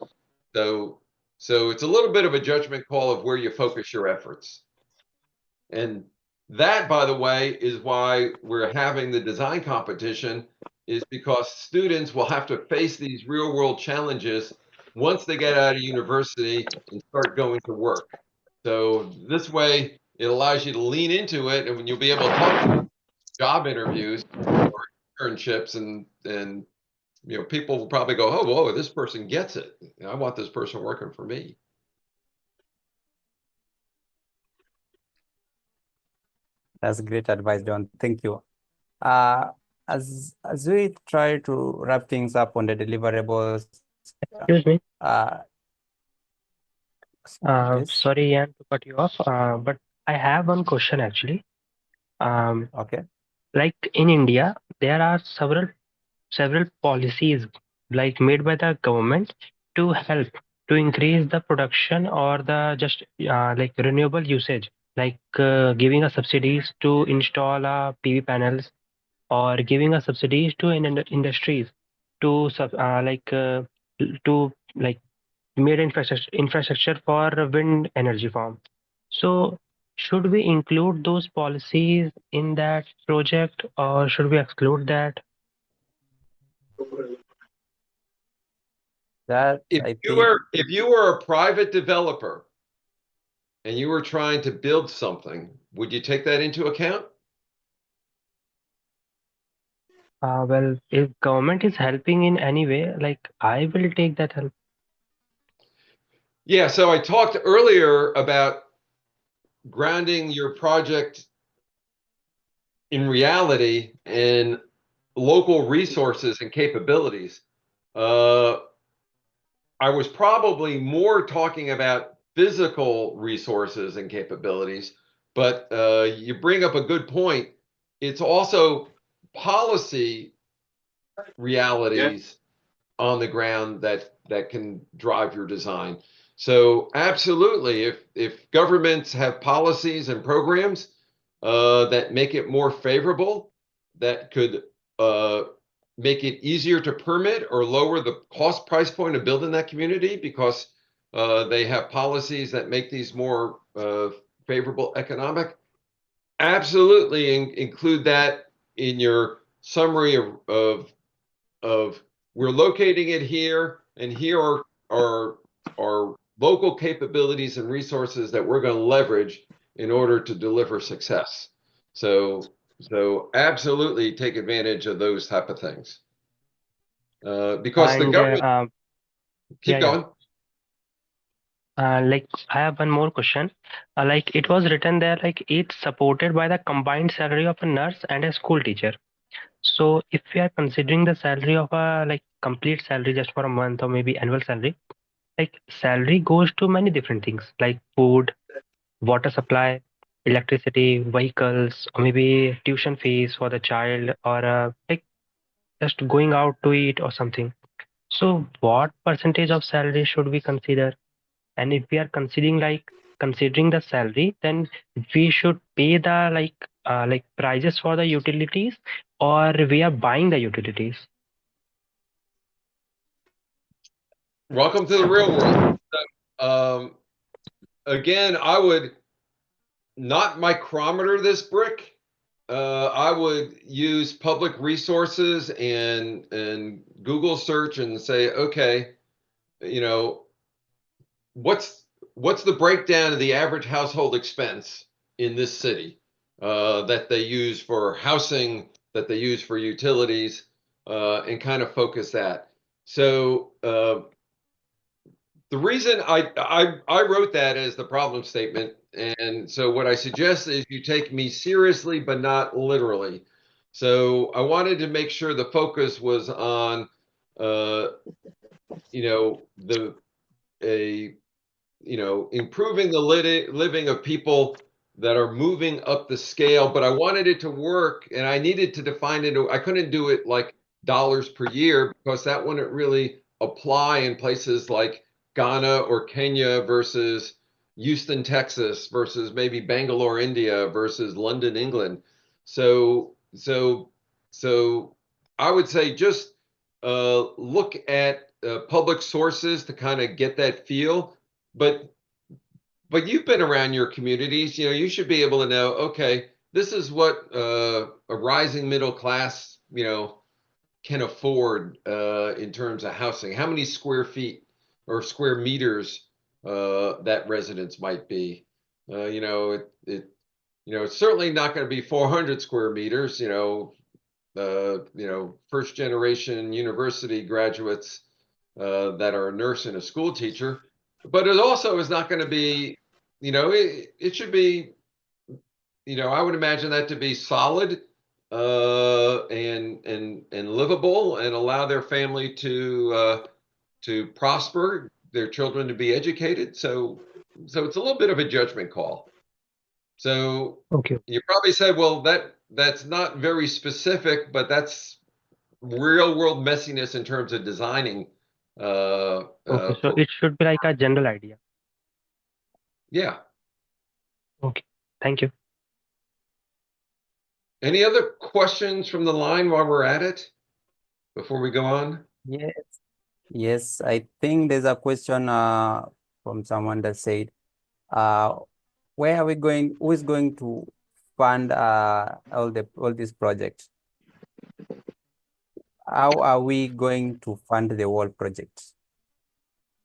So it's a little bit of a judgment call of where you focus your efforts. And that, by the way, is why we're having the design competition, is because students will have to face these real world challenges once they get out of university and start going to work. So this way, it allows you to lean into it, and when you'll be able to talk to job interviews or internships and people will probably go, oh, whoa, this person gets it. I want this person working for me. That's great advice, John. Thank you. As we try to wrap things up on the deliverables, Excuse me. please. Sorry, Ian, to cut you off. But I have one question actually. Okay. Like in India, there are several policies like made by the government to help to increase the production or the just like renewable usage, like giving us subsidies to install PV panels or giving us subsidies to industries to to like made infrastructure for wind energy farm. So should we include those policies in that project or should we exclude that? That If you were a private developer and you were trying to build something, would you take that into account? Well, if government is helping in any way, like I will take that help. Yeah, so I talked earlier about grounding your project in reality and local resources and capabilities. I was probably more talking about physical resources and capabilities, but you bring up a good point. It's also policy realities on the ground that can drive your design. So absolutely, if governments have policies and programs that make it more favorable, that could make it easier to permit or lower the cost price point of building that community because they have policies that make these more favorable economic. Absolutely include that in your summary of we're locating it here and here are local capabilities and resources that we're going to leverage in order to deliver success. So absolutely take advantage of those type of things. Because the government, keep going. Like I have one more question. Like it was written there, like it's supported by the combined salary of a nurse and a school teacher. So if we are considering the salary of a like complete salary just for a month or maybe annual salary, like salary goes to many different things like food, water supply, electricity, vehicles, or maybe tuition fees for the child or like just going out to eat or something. So what percentage of salary should we consider? And if we are considering the salary, then we should pay the like prices for the utilities or we are buying the utilities. Welcome to the real world. Again, I would not micrometer this brick. I would use public resources and Google search and say, okay, what's the breakdown of the average household expense in this city that they use for housing, that they use for utilities, and kind of focus that. So the reason I wrote that as the problem statement, and so what I suggest is you take me seriously but not literally. So I wanted to make sure the focus was on improving the living of people that are moving up the scale, but I wanted it to work and I needed to define it. I couldn't do it like dollars per year because that wouldn't really apply in places like Ghana or Kenya versus Houston, Texas versus maybe Bangalore, India versus London, England. So I would say just look at public sources to kind of get that feel. But you've been around your communities, you should be able to know, okay, this is what a rising middle class, can afford in terms of housing. How many square feet or square meters that residence might be. It's certainly not going to be 400 square meters, first generation university graduates that are a nurse and a school teacher. But it also is not going to be, it should be, I would imagine that to be solid and livable, and allow their family to prosper, their children to be educated. So it's a little bit of a judgment call. So Okay. you probably said, well, that's not very specific, but that's real world messiness in terms of designing. Okay, so it should be like a general idea. Yeah. Okay, thank you. Any other questions from the line while we're at it before we go on? Yes, I think there's a question from someone that said, where are we going? Who is going to fund all these projects? How are we going to fund the whole project?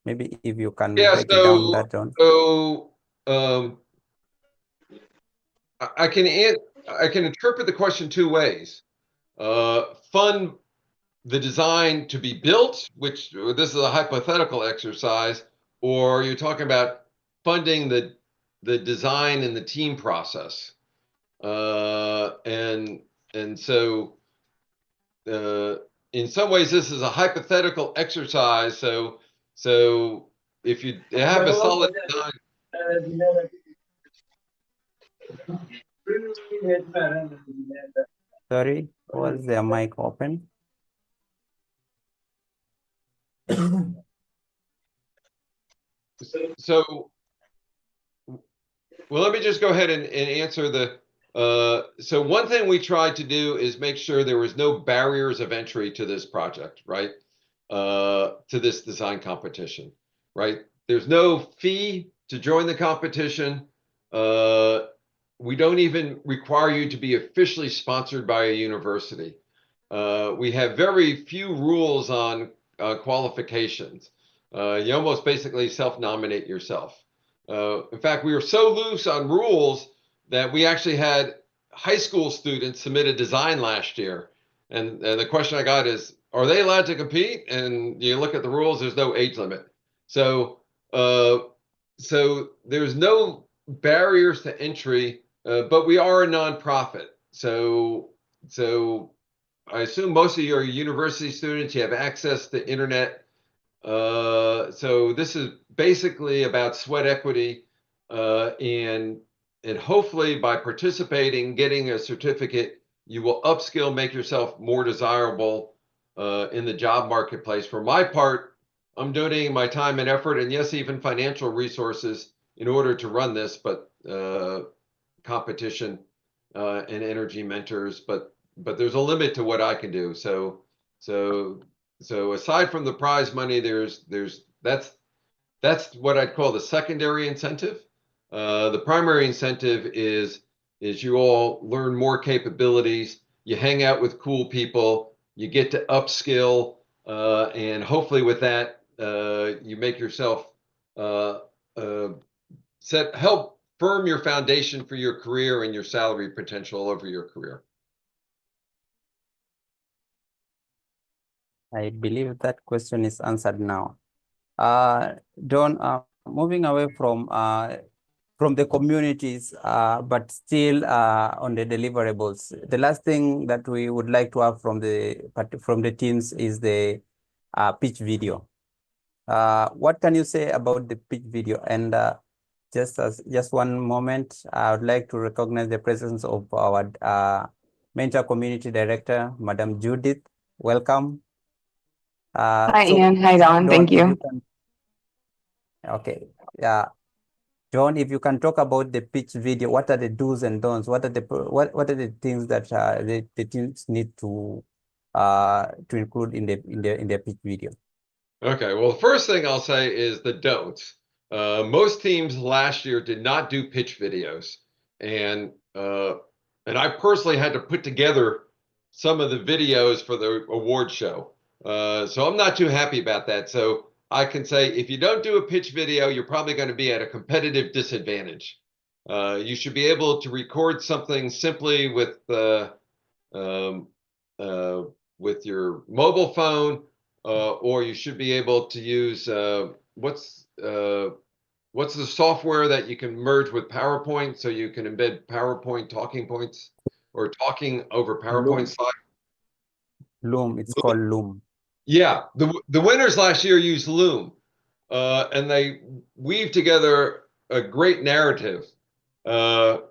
Maybe if you can break it down that down. So I can interpret the question two ways. Fund the design to be built, which this is a hypothetical exercise, or you're talking about funding the design and the team process. And so in some ways this is a hypothetical exercise. So if you have a solid design. Sorry, was their mic open? So, well, let me just go ahead and answer the. So one thing we tried to do is make sure there was no barriers of entry to this project, right? To this design competition, right? There's no fee to join the competition. We don't even require you to be officially sponsored by a university. We have very few rules on qualifications. You almost basically self-nominate yourself. In fact, we were so loose on rules that we actually had high school students submit a design last year. And the question I got is, are they allowed to compete? And you look at the rules, there's no age limit. So there's no barriers to entry, but we are a nonprofit. So I assume most of you are university students, you have access to internet. So this is basically about sweat equity, and hopefully by participating, getting a certificate, you will upskill, make yourself more desirable in the job marketplace. For my part, I'm donating my time and effort, and yes, even financial resources in order to run this, but competition and energy mentors, but there's a limit to what I can do. So aside from the prize money, that's what I'd call the secondary incentive. The primary incentive is you all learn more capabilities, you hang out with cool people, you get to upskill, and hopefully with that, you make yourself help firm your foundation for your career and your salary potential over your career. I believe that question is answered now. Don, moving away from the communities, but still on the deliverables. The last thing that we would like to have from the teams is the pitch video. What can you say about the pitch video? And just one moment, I would like to recognize the presence of our mentor community director, Madam Judith. Welcome. Hi, Ian. Hi, Don. Thank you. Okay. Yeah. John, if you can talk about the pitch video, what are the do's and don'ts? What are the things that the teams need to include in the pitch video? Okay. Well, the first thing I'll say is the don'ts. Most teams last year did not do pitch videos, and I personally had to put together some of the videos for the award show. So I'm not too happy about that. So I can say if you don't do a pitch video, you're probably going to be at a competitive disadvantage. You should be able to record something simply with with your mobile phone, or you should be able to use what's the software that you can merge with PowerPoint so you can embed PowerPoint talking points or talking over PowerPoint slides? Loom. It's called Loom. Yeah, the winners last year used Loom, and they weave together a great narrative. I'm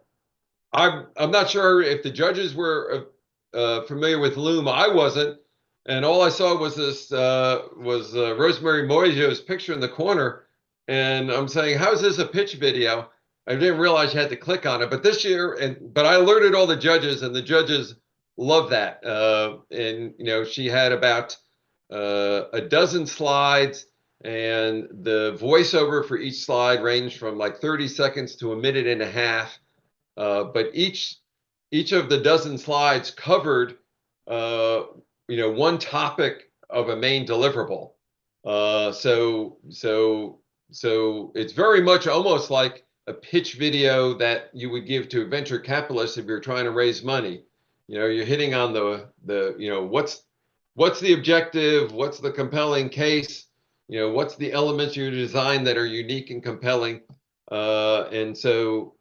not sure if the judges were familiar with Loom. I wasn't, and all I saw was this Rosemary Moijo's picture in the corner, and I'm saying, "How is this a pitch video?" I didn't realize you had to click on it. But this year, but I alerted all the judges, and the judges love that. And you know, she had about a dozen slides, and the voiceover for each slide ranged from like 30 seconds to a minute and a half. But each of the dozen slides covered, you know, one topic of a main deliverable. So it's very much almost like a pitch video that you would give to a venture capitalist if you're trying to raise money. You know, you're hitting on the you know, what's the objective, what's the compelling case, you know, what's the elements of your design that are unique and compelling, and so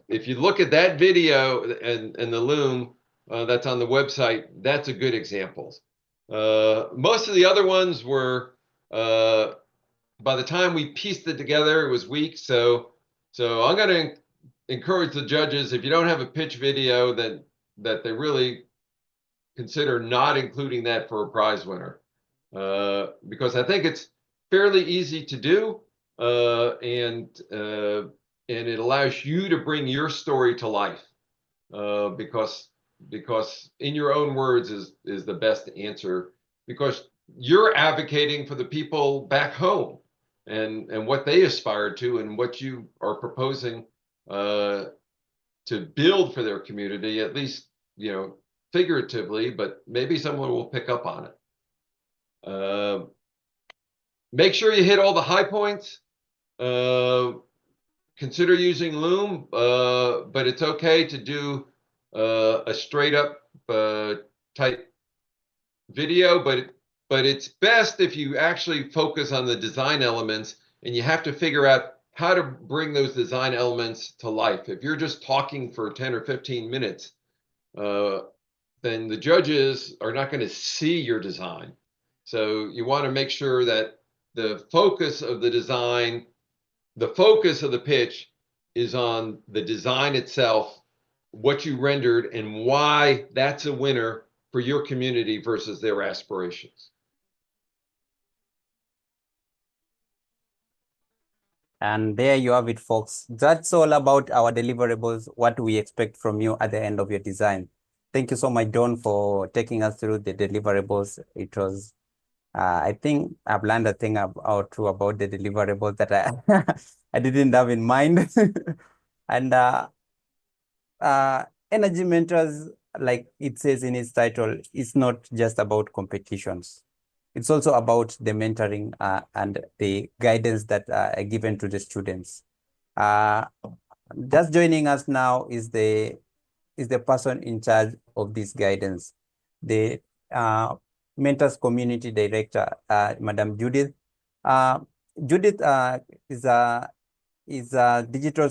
if you look at that video and the Loom that's on the website, that's a good example. Most of the other ones were, by the time we pieced it together, it was weak. So I'm going to encourage the judges, if you don't have a pitch video, that they really consider not including that for a prize winner, because I think it's fairly easy to do, and it allows you to bring your story to life, because in your own words is the best answer, because you're advocating for the people back home and what they aspire to and what you are proposing to build for their community, at least, you know, figuratively, but maybe someone will pick up on it. Make sure you hit all the high points. Consider using Loom, but it's okay to do a straight up type video, but it's best if you actually focus on the design elements, and you have to figure out how to bring those design elements to life. If you're just talking for 10 or 15 minutes, then the judges are not going to see your design. So you want to make sure that the focus of the design, the focus of the pitch is on the design itself, what you rendered, and why that's a winner for your community versus their aspirations. And there you have it, folks. That's all about our deliverables, what we expect from you at the end of your design. Thank you so much, Don, for taking us through the deliverables. It was, I think I've learned a thing about the deliverables that I didn't have in mind. And Energy Mentors, like it says in its title, is not just about competitions. It's also about the mentoring and the guidance that are given to the students. Just joining us now is the person in charge of this guidance, the Mentors Community Director, Madam Judith. Judith is a digital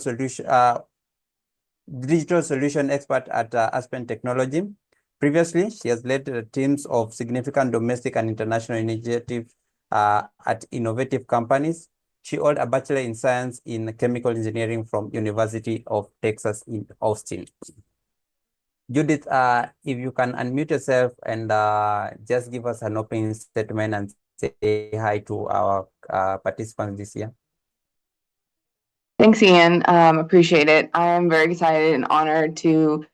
solution expert at Aspen Technology. Previously, she has led teams of significant domestic and international initiatives at innovative companies. She holds a Bachelor in Science in Chemical Engineering from University of Texas in Austin. Judith, if you can unmute yourself and just give us an opening statement and say hi to our participants this year. Thanks, Ian. Appreciate it. I am very excited and honored to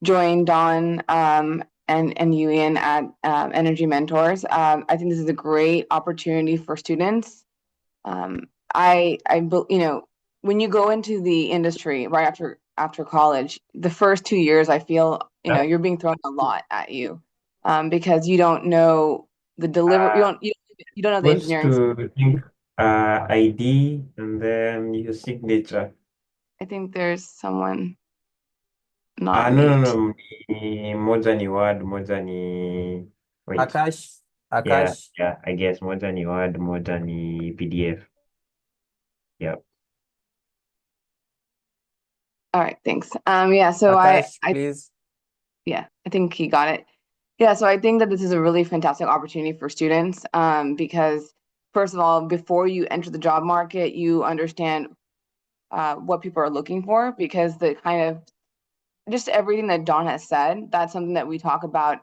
join Dawn and you, Ian, at Energy Mentors. I think this is a great opportunity for students. You know, when you go into the industry right after college, the first 2 years, I feel, you know, you're being thrown a lot at you because you don't know the you don't know the engineering. ID and then your signature. I think there's someone. not No, mute. moja ni Word, moja ni wait. Akash, Yeah, Akash. I guess moja ni Word, moja ni PDF. Yeah. All right, thanks. Yeah, so Akash, I please. yeah, I think he got it. Yeah, so I think that this is a really fantastic opportunity for students, because first of all, before you enter the job market, you understand what people are looking for, because the kind of just everything that Don has said, that's something that we talk about,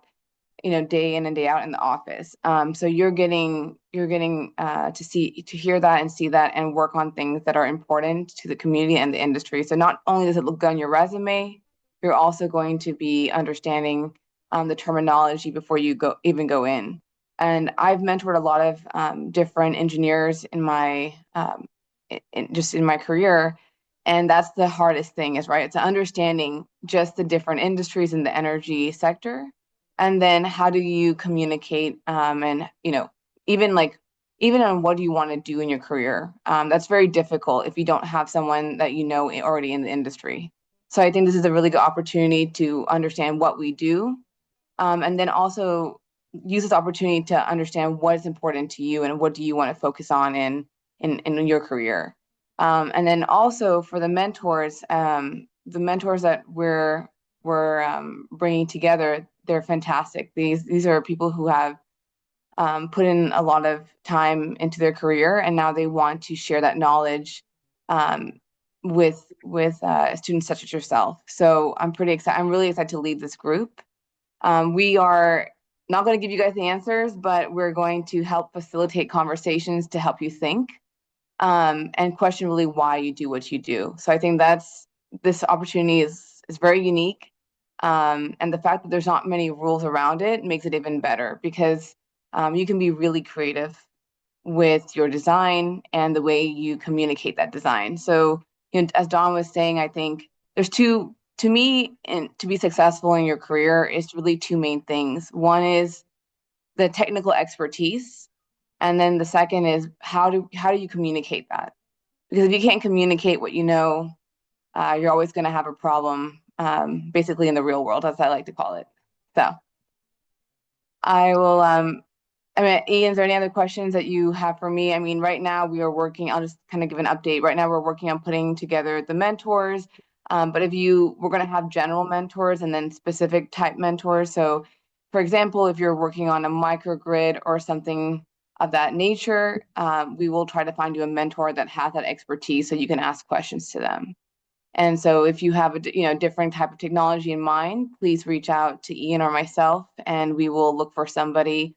day in and day out in the office. So you're getting to hear that and see that and work on things that are important to the community and the industry. So not only does it look good on your resume, you're also going to be understanding the terminology before you even go in. And I've mentored a lot of different engineers in my just in my career. And that's the hardest thing is, right? It's understanding just the different industries in the energy sector. And then how do you communicate and, even on what do you want to do in your career? That's very difficult if you don't have someone that you know already in the industry. So I think this is a really good opportunity to understand what we do, and then also use this opportunity to understand what is important to you and what do you want to focus on in your career. And then also for the mentors that we're bringing together, they're fantastic. These are people who have put in a lot of time into their career, and now they want to share that knowledge with students such as yourself. So I'm pretty excited. I'm really excited to lead this group. We are not going to give you guys the answers, but we're going to help facilitate conversations to help you think and question really why you do what you do. So I think this opportunity is very unique. And the fact that there's not many rules around it makes it even better, because you can be really creative with your design and the way you communicate that design. So, as Don was saying, I think there's to me, and to be successful in your career is really two main things. One is the technical expertise, and then the second is how do you communicate that? Because if you can't communicate what you know, you're always going to have a problem, basically in the real world, as I like to call it. So I will, Ian, is there any other questions that you have for me? I mean, right now we are working, I'll just kind of give an update. Right now we're working on putting together the mentors, but we're going to have general mentors and then specific type mentors. So for example, if you're working on a microgrid or something of that nature, we will try to find you a mentor that has that expertise so you can ask questions to them. And so if you have a different type of technology in mind, please reach out to Ian or myself, and we will look for somebody.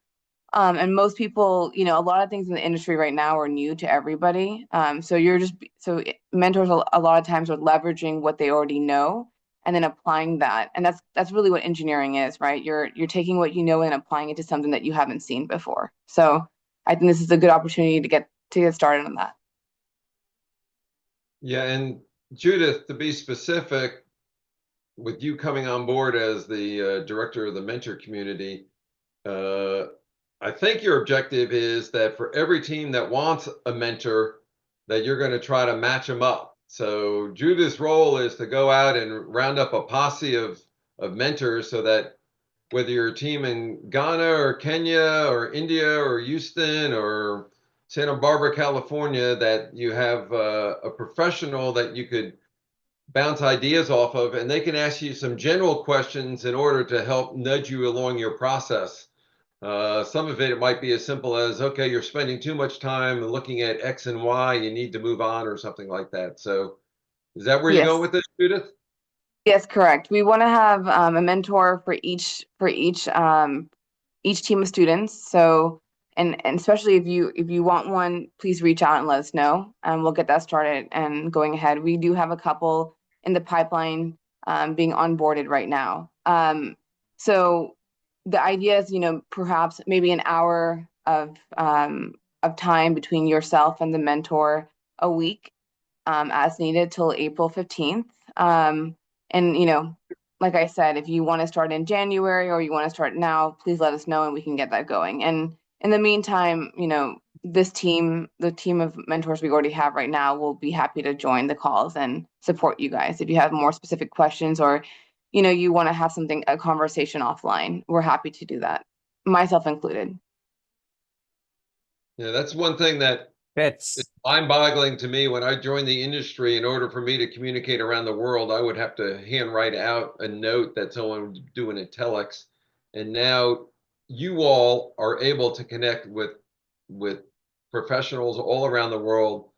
And most people, a lot of things in the industry right now are new to everybody. So mentors a lot of times are leveraging what they already know and then applying that. And that's really what engineering is, right? You're taking what you know and applying it to something that you haven't seen before. So I think this is a good opportunity to get started on that. Yeah, and Judith, to be specific, with you coming on board as the director of the mentor community, I think your objective is that for every team that wants a mentor, that you're going to try to match them up. So Judith's role is to go out and round up a posse of mentors, so that whether you're a team in Ghana or Kenya or India or Houston or Santa Barbara, California, that you have a professional that you could bounce ideas off of, and they can ask you some general questions in order to help nudge you along your process. Some of it might be as simple as, okay, you're spending too much time looking at X and Y, you need to move on, or something like that. So is that where you're going with this, Judith? Yes, correct. We want to have a mentor for each team of students. So, and especially if you want one, please reach out and let us know, and we'll get that started and going ahead. We do have a couple in the pipeline being onboarded right now. So the idea is, perhaps maybe an hour of time between yourself and the mentor a week, as needed till April 15th. And like I said, if you want to start in January or you want to start now, please let us know and we can get that going. And in the meantime, the team of mentors we already have right now will be happy to join the calls and support you guys if you have more specific questions, or you want to have a conversation offline, we're happy to do that, myself included. Yeah, that's one thing that it's mind-boggling to me. When I joined the industry, in order for me to communicate around the world, I would have to handwrite out a note that someone would do in a telex. And now you all are able to connect with professionals all around the world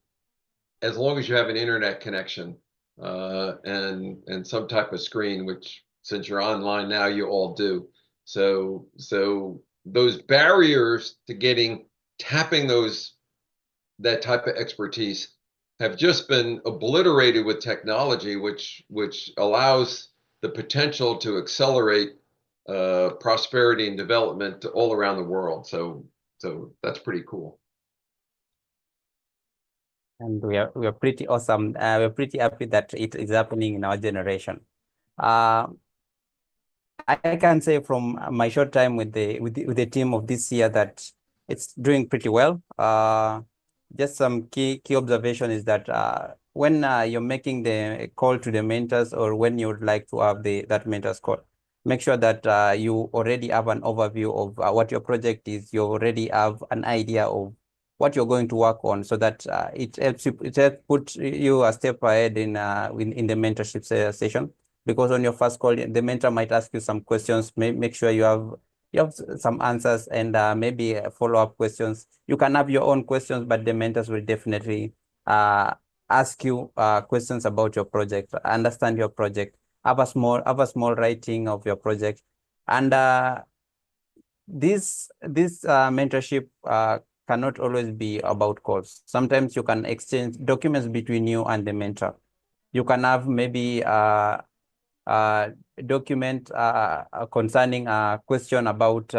as long as you have an internet connection and some type of screen, which since you're online now, you all do. So those barriers to tapping that type of expertise have just been obliterated with technology, which allows the potential to accelerate prosperity and development all around the world. So that's pretty cool. And we are pretty awesome. We're pretty happy that it is happening in our generation. I can say from my short time with the team of this year that it's doing pretty well. Just some key observation is that when you're making the call to the mentors, or when you would like to have that mentors call, make sure that you already have an overview of what your project is. You already have an idea of what you're going to work on, so that it helps put you a step ahead in the mentorship session. Because on your first call, the mentor might ask you some questions. Make sure you have some answers, and maybe follow-up questions. You can have your own questions, but the mentors will definitely ask you questions about your project, understand your project, have a small writing of your project. And this mentorship cannot always be about calls. Sometimes you can exchange documents between you and the mentor. You can have maybe document concerning a question about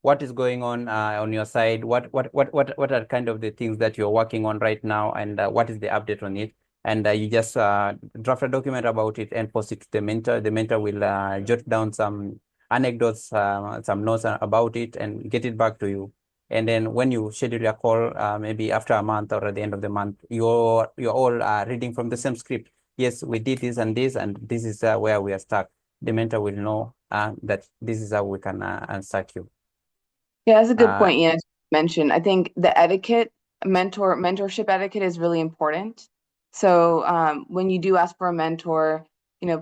what is going on your side, what are kind of the things that you're working on right now, and what is the update on it. And you just draft a document about it and post it to the mentor. The mentor will jot down some anecdotes, some notes about it, and get it back to you. And then when you schedule your call, maybe after a month or at the end of the month, you're all reading from the same script. Yes, we did this, and this is where we are stuck. The mentor will know that this is how we can unstuck you. Yeah, that's a good point, Ian, mentioned. I think the mentorship etiquette is really important. So when you do ask for a mentor,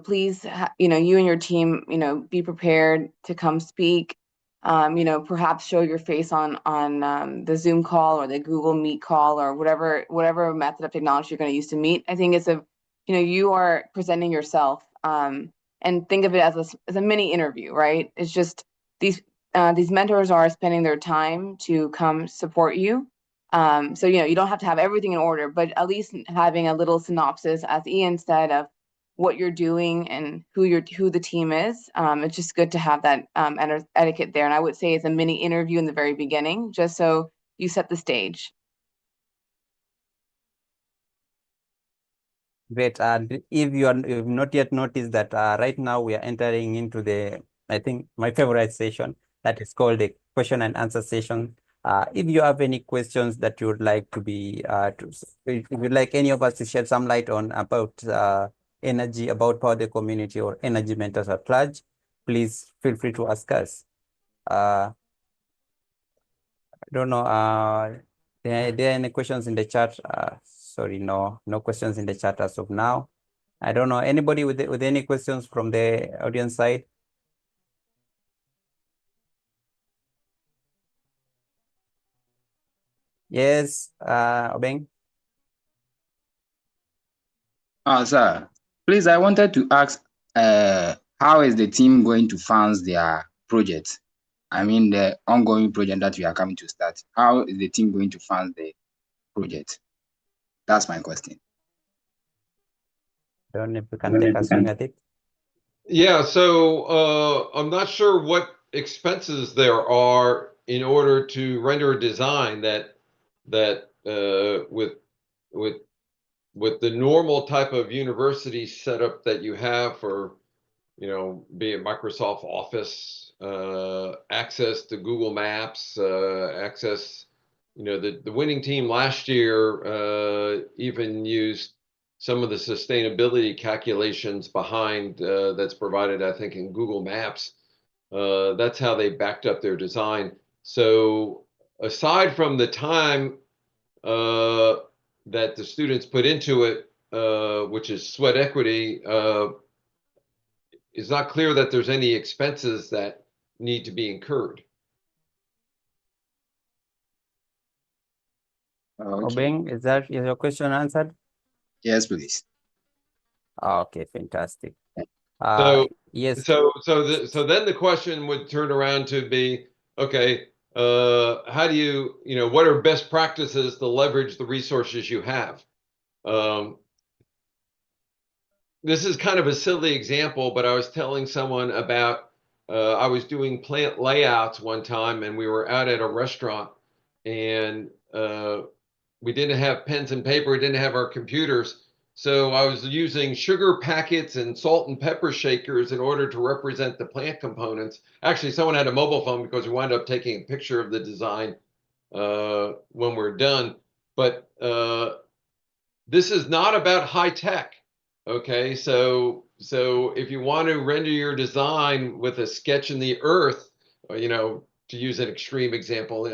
please, you and your team, be prepared to come speak. Perhaps show your face on the Zoom call or the Google Meet call, or whatever method of technology you're going to use to meet. I think it's you are presenting yourself, and think of it as a mini interview, right? It's just these mentors are spending their time to come support you. So you don't have to have everything in order, but at least having a little synopsis, as Ian said, of what you're doing and who the team is. It's just good to have that etiquette there. And I would say it's a mini interview in the very beginning, just so you set the stage. Great. If you've not yet noticed that right now we are entering into I think my favorite session, that is called the question and answer session. If you have any questions that you would like if you'd like any of us to shed some light on about energy, about Power the Community, or energy mentors at large, please feel free to ask us. I don't know. There are any questions in the chat? Sorry, no questions in the chat as of now. I don't know. Anybody with any questions from the audience side? Yes, Obeng. Sir, please, I wanted to ask, how is the team going to fund their project? I mean, the ongoing project that we are coming to start. How is the team going to fund the project? That's my question. Don't know if we can take a swing at it. Yeah, so I'm not sure what expenses there are in order to render a design that with the normal type of university setup that you have for, be it Microsoft Office, access to Google Maps, access, the winning team last year even used some of the sustainability calculations behind that's provided, I think, in Google Maps. That's how they backed up their design. So aside from the time that the students put into it, which is sweat equity, it's not clear that there's any expenses that need to be incurred. Okay. Obeng, is your question answered? Yes, please. Okay, fantastic. So Yes. so then the question would turn around to be, okay, how do you what are best practices to leverage the resources you have? This is kind of a silly example, but I was telling someone about I was doing plant layouts one time, and we were out at a restaurant, and we didn't have pens and paper, we didn't have our computers. So I was using sugar packets and salt and pepper shakers in order to represent the plant components. Actually, someone had a mobile phone because we wound up taking a picture of the design when we're done. But this is not about high tech. Okay, so if you want to render your design with a sketch in the earth, or, to use an extreme example,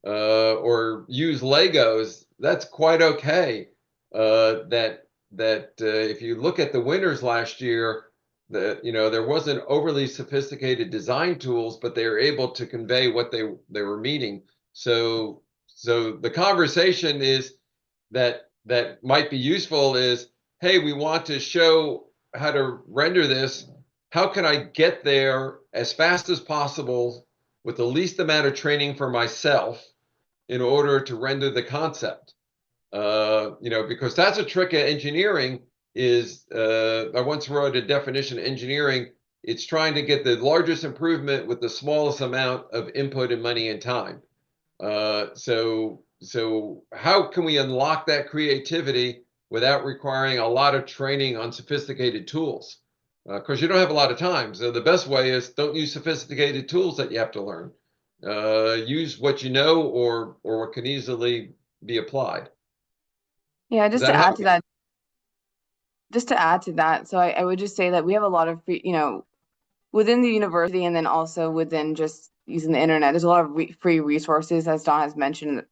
or use Legos, that's quite okay. If you look at the winners last year, there wasn't overly sophisticated design tools, but they were able to convey what they were meaning. So the conversation is that might be useful is, hey, we want to show how to render this. How can I get there as fast as possible with the least amount of training for myself in order to render the concept? Because that's a trick of engineering is, I once wrote a definition of engineering. It's trying to get the largest improvement with the smallest amount of input and money and time. So how can we unlock that creativity without requiring a lot of training on sophisticated tools? Because you don't have a lot of time. So the best way is don't use sophisticated tools that you have to learn. Use what you know or what can easily be applied. Yeah, Does just that to help? add to that, so I would just say that we have a lot of free, within the university and then also within just using the internet, there's a lot of free resources, as Don has mentioned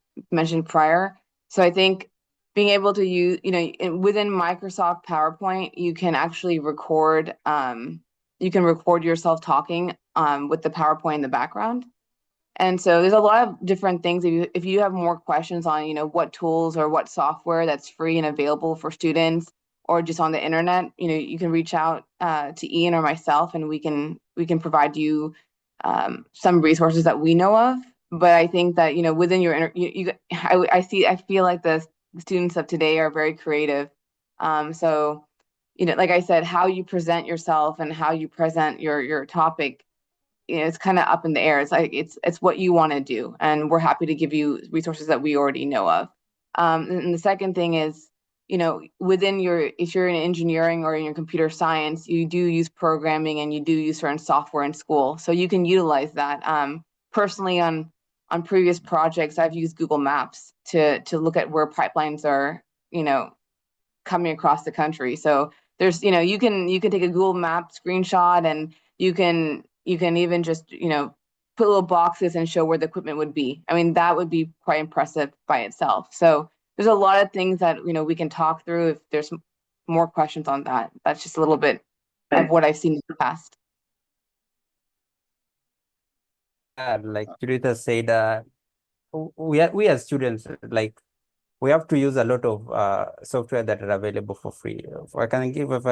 prior. So I think being able to use, within Microsoft PowerPoint, you can actually record, yourself talking with the PowerPoint in the background. And so there's a lot of different things. If you have more questions on, what tools or what software that's free and available for students, or just on the internet, you can reach out to Ian or myself, and we can provide you some resources that we know of. But I think that within your I feel like the students of today are very creative. So like I said, how you present yourself and how you present your topic, it's kind of up in the air. It's like it's what you want to do, and we're happy to give you resources that we already know of. And the second thing is, within if you're in engineering or in your computer science, you do use programming and you do use certain software in school, so you can utilize that. Personally, on previous projects, I've used Google Maps to look at where pipelines are, coming across the country. So there's, you can take a Google Map screenshot, and you can even just, put little boxes and show where the equipment would be. I mean, that would be quite impressive by itself. So there's a lot of things that, we can talk through if there's more questions on that. That's just a little bit of what I've seen in the past. Like Judith said, we as students, like, we have to use a lot of software that are available for free. If I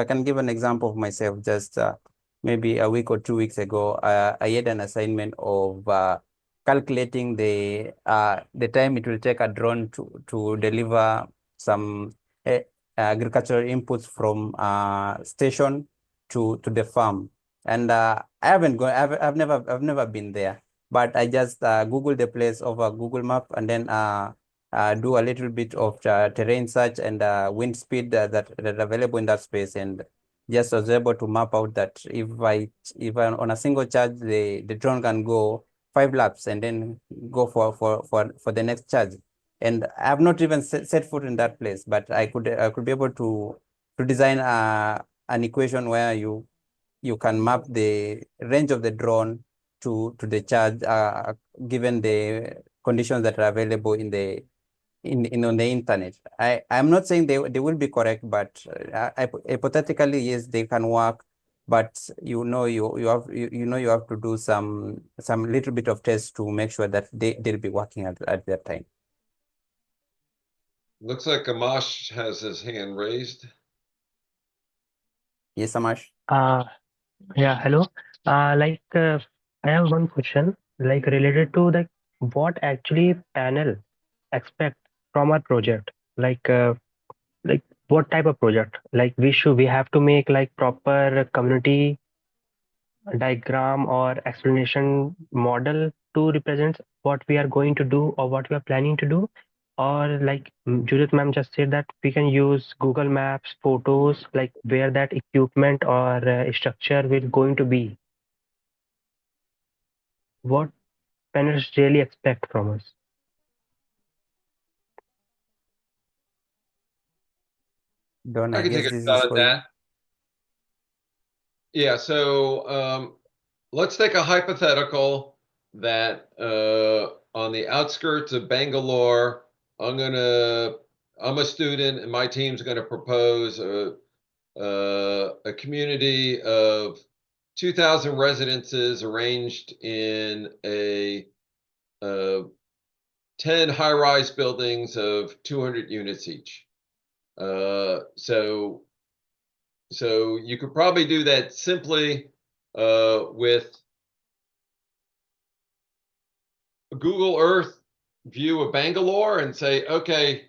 can give an example of myself, just maybe a week or 2 weeks ago, I had an assignment of calculating the time it will take a drone to deliver some agricultural inputs from station to the farm. And I haven't gone. I've never been there, but I just Googled the place over Google Map, and then do a little bit of terrain search and wind speed that available in that space, and just was able to map out that if I on a single charge, the drone can go 5 laps and then go for the next charge. And I have not even set foot in that place, but I could be able to design an equation where you can map the range of the drone to the charge given the conditions that are available on the internet. I'm not saying they will be correct, but hypothetically, yes, they can work. But you have to do some little bit of tests to make sure that they'll be working at that time. Looks like Amash has his hand raised. Yes, Amash. Yeah, hello. I have one question, like related to what actually panel expect from our project. Like what type of project? Like we have to make like proper community diagram or explanation model to represent what we are going to do or what we are planning to do, or like Judith ma'am just said that we can use Google Maps, photos, like where that equipment or structure will going to be. What panelists really expect from us? Don, I I can guess take a this shot is at for you. that. Yeah, so let's take a hypothetical that on the outskirts of Bangalore, I'm a student and my team's gonna propose a community of 2,000 residences arranged in a 10 high-rise buildings of 200 units each. So you could probably do that simply with a Google Earth view of Bangalore and say, okay,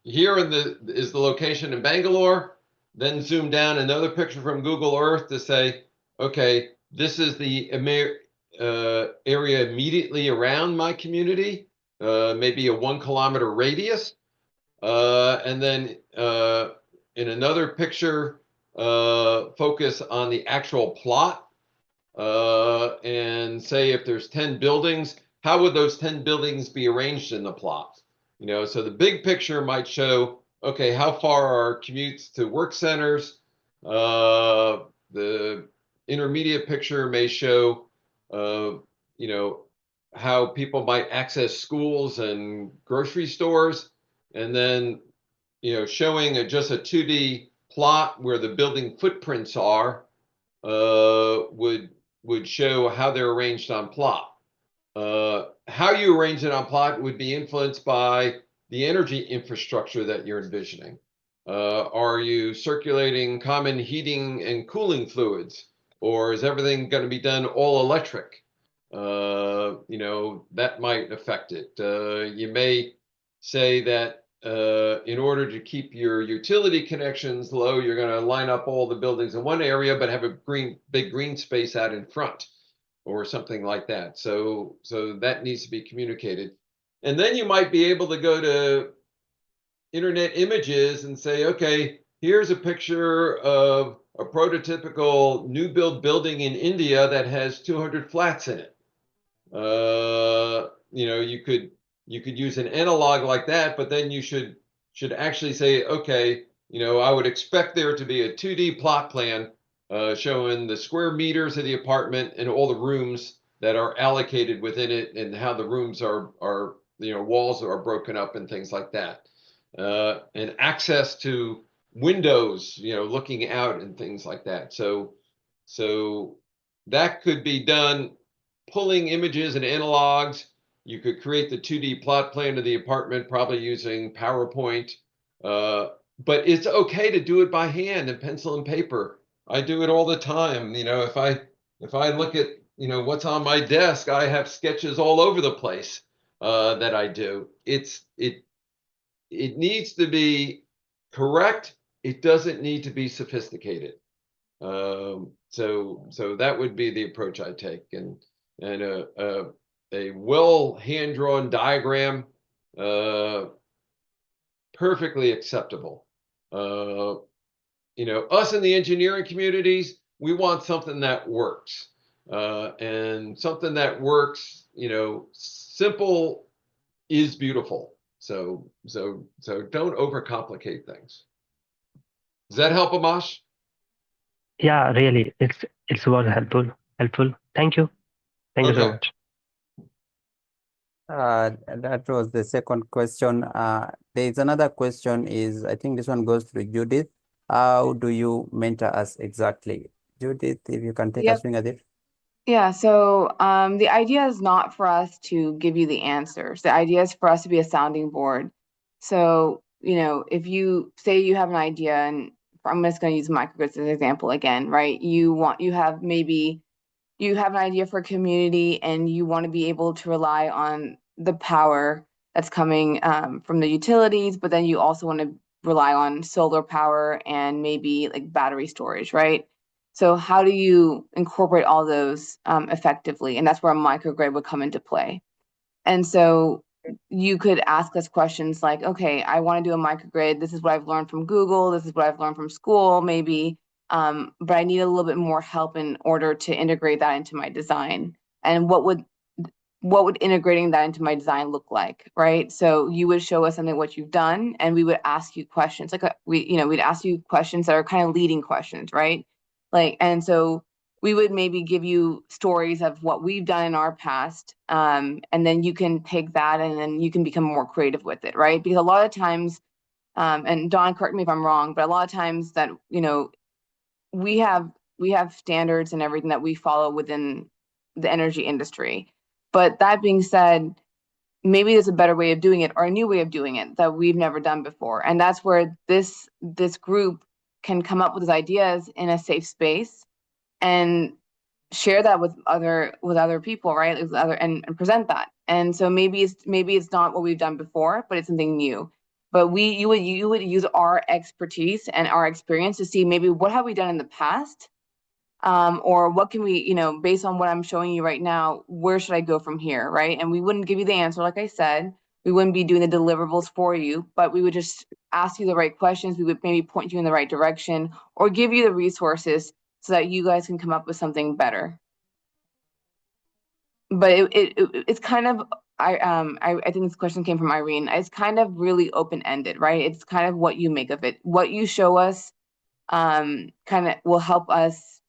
here is the location in Bangalore. Then zoom down another picture from Google Earth to say, okay, this is the area immediately around my community, maybe a 1 kilometer radius. And then in another picture, focus on the actual plot and say if there's 10 buildings, how would those 10 buildings be arranged in the plot? So the big picture might show, okay, how far are commutes to work centers? The intermediate picture may show, how people might access schools and grocery stores. And then, showing just a 2D plot where the building footprints are would show how they're arranged on plot. How you arrange it on plot would be influenced by the energy infrastructure that you're envisioning. Are you circulating common heating and cooling fluids, or is everything going to be done all electric? That might affect it. You may say that in order to keep your utility connections low, you're going to line up all the buildings in one area, but have a big green space out in front or something like that. So that needs to be communicated. And then you might be able to go to internet images and say, okay, here's a picture of a prototypical new build building in India that has 200 flats in it. You could use an analog like that, but then you should actually say, okay, I would expect there to be a 2D plot plan showing the square meters of the apartment and all the rooms that are allocated within it and how the rooms are walls are broken up and things like that. And access to windows, looking out and things like that. So that could be done pulling images and analogs. You could create the 2D plot plan of the apartment, probably using PowerPoint. But it's okay to do it by hand and pencil and paper. I do it all the time. If I look at what's on my desk, I have sketches all over the place that I do. It needs to be correct. It doesn't need to be sophisticated. So that would be the approach I take, and a well hand-drawn diagram, perfectly acceptable. Us in the engineering communities, we want something that works, and something that works. Simple is beautiful. So don't overcomplicate things. Does that help, Amash? Yeah, really, it's was helpful. Thank you. Thank you so Okay. much. That was the second question. There is another question is, I think this one goes to Judith. How do you mentor us exactly? Judith, if you can take a Yep. swing at it. Yeah, so the idea is not for us to give you the answers. The idea is for us to be a sounding board. So, if you say you have an idea, and I'm just going to use microgrids as an example again, right? You have an idea for a community and you want to be able to rely on the power that's coming from the utilities, but then you also want to rely on solar power and maybe like battery storage, right? So how do you incorporate all those effectively? And that's where a microgrid would come into play. And so you could ask us questions like, okay, I want to do a microgrid. This is what I've learned from Google. This is what I've learned from school, maybe. But I need a little bit more help in order to integrate that into my design. And what would integrating that into my design look like, right? So you would show us something what you've done, and we would ask you questions. Like we'd ask you questions that are kind of leading questions, right? And so we would maybe give you stories of what we've done in our past, and then you can take that and then you can become more creative with it, right? Because a lot of times, and Dawn, correct me if I'm wrong, but a lot of times that we have standards and everything that we follow within the energy industry. But that being said, maybe there's a better way of doing it or a new way of doing it that we've never done before. And that's where this group can come up with these ideas in a safe space and share that with other people, right? And present that. And so maybe it's not what we've done before, but it's something new. But you would use our expertise and our experience to see maybe what have we done in the past, or what can we, based on what I'm showing you right now, where should I go from here, right? And we wouldn't give you the answer, like I said. We wouldn't be doing the deliverables for you, but we would just ask you the right questions. We would maybe point you in the right direction or give you the resources so that you guys can come up with something better. But it's kind of, I think this question came from Irene. It's kind of really open-ended, right? It's kind of what you make of it. What you show us kind of will help us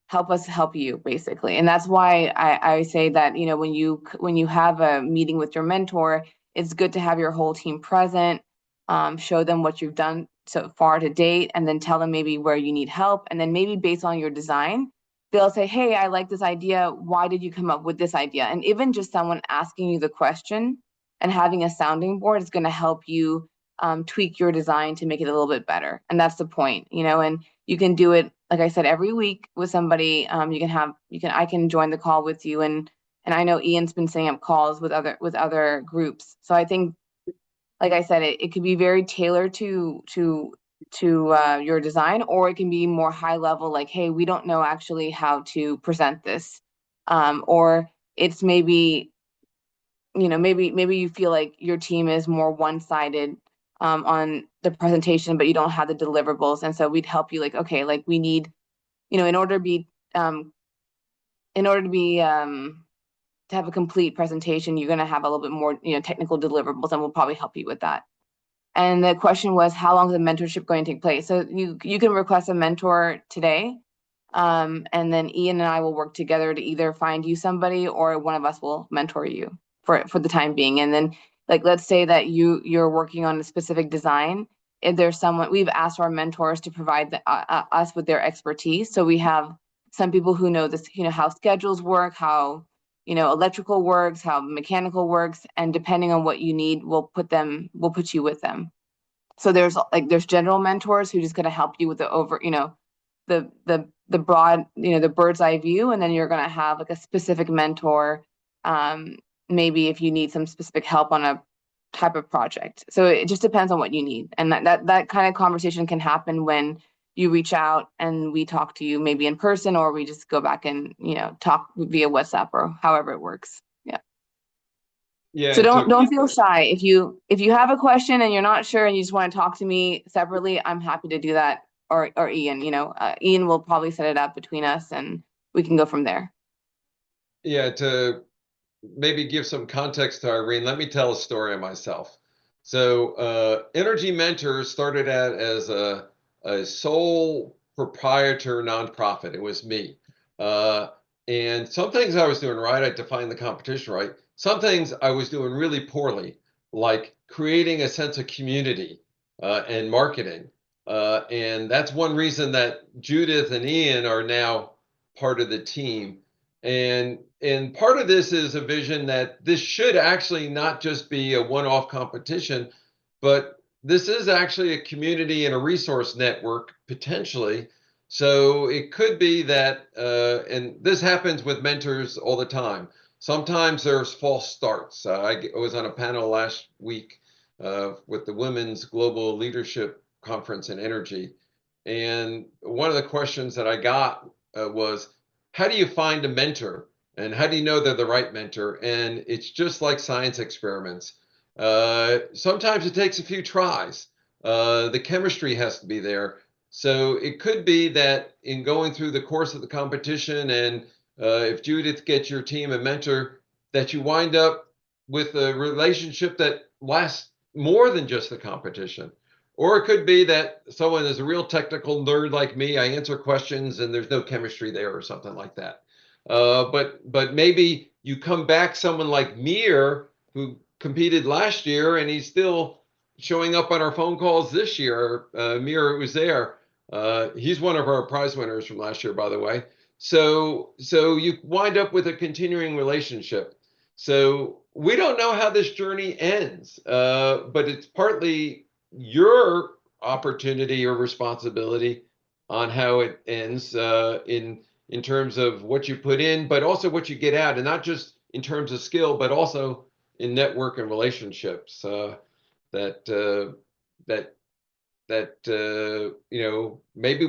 help you, basically. And that's why I say that, when you have a meeting with your mentor, it's good to have your whole team present, show them what you've done so far to date, and then tell them maybe where you need help. And then maybe based on your design, they'll say, hey, I like this idea. Why did you come up with this idea? And even just someone asking you the question and having a sounding board is going to help you tweak your design to make it a little bit better. And that's the point, and you can do it, like I said, every week with somebody. I can join the call with you, and I know Ian's been setting up calls with other groups. So I think, like I said, it could be very tailored to your design, or it can be more high level, like, hey, we don't know actually how to present this, or it's maybe you feel like your team is more one-sided on the presentation, but you don't have the deliverables, and so we'd help you, like, okay, like we need, in order to have a complete presentation, you're going to have a little bit more technical deliverables, and we'll probably help you with that. And the question was, how long is the mentorship going to take place? So you can request a mentor today, and then Ian and I will work together to either find you somebody or one of us will mentor you for the time being. And then, like, let's say that you're working on a specific design. If there's someone, we've asked our mentors to provide us with their expertise. So we have some people who know this, how schedules work, how electrical works, how mechanical works, and depending on what you need, we'll put you with them. So there's general mentors who just going to help you with the broad, the bird's eye view, and then you're going to have like a specific mentor, maybe if you need some specific help on a type of project. So it just depends on what you need, and that kind of conversation can happen when you reach out and we talk to you, maybe in person, or we just go back and talk via WhatsApp or however it works. So don't feel shy. If you have a question and you're not sure and you just want to talk to me separately, I'm happy to do that, or Ian. Ian will probably set it up between us and we can go from there. Yeah, to maybe give some context to Irene, let me tell a story of myself. So Energy Mentors started out as a sole proprietor nonprofit. It was me. And some things I was doing right, I defined the competition right. Some things I was doing really poorly, like creating a sense of community and marketing. And that's one reason that Judith and Ian are now part of the team. And part of this is a vision that this should actually not just be a one-off competition, but this is actually a community and a resource network potentially. So it could be that, and this happens with mentors all the time. Sometimes there's false starts. I was on a panel last week with the Women's Global Leadership Conference in Energy. And one of the questions that I got was, how do you find a mentor? And how do you know they're the right mentor? And it's just like science experiments. Sometimes it takes a few tries. The chemistry has to be there. So it could be that in going through the course of the competition, and if Judith gets your team a mentor, that you wind up with a relationship that lasts more than just the competition. Or it could be that someone is a real technical nerd like me. I answer questions and there's no chemistry there or something like that. But maybe you come back someone like Mir, who competed last year, and he's still showing up on our phone calls this year. Mir was there. He's one of our prize winners from last year, by the way. So you wind up with a continuing relationship. So we don't know how this journey ends, but it's partly your opportunity or responsibility on how it ends in terms of what you put in, but also what you get out, and not just in terms of skill, but also in network and relationships. You know, maybe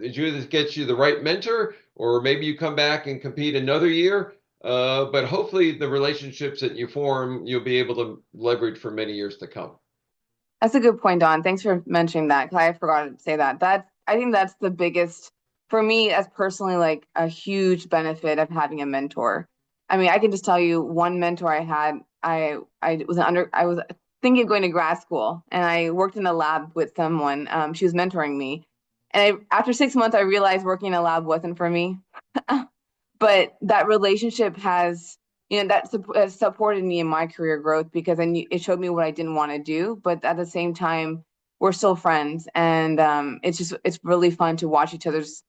Judith gets you the right mentor, or maybe you come back and compete another year. But hopefully the relationships that you form, you'll be able to leverage for many years to come. That's a good point, Don. Thanks for mentioning that, because I forgot to say that. I think that's the biggest, for me as personally, like a huge benefit of having a mentor. I mean, I can just tell you one mentor I had. I was thinking of going to grad school, and I worked in a lab with someone. She was mentoring me, and after 6 months, I realized working in a lab wasn't for me. But that relationship has, that supported me in my career growth, because it showed me what I didn't want to do. But at the same time, we're still friends, and it's really fun to watch each other's.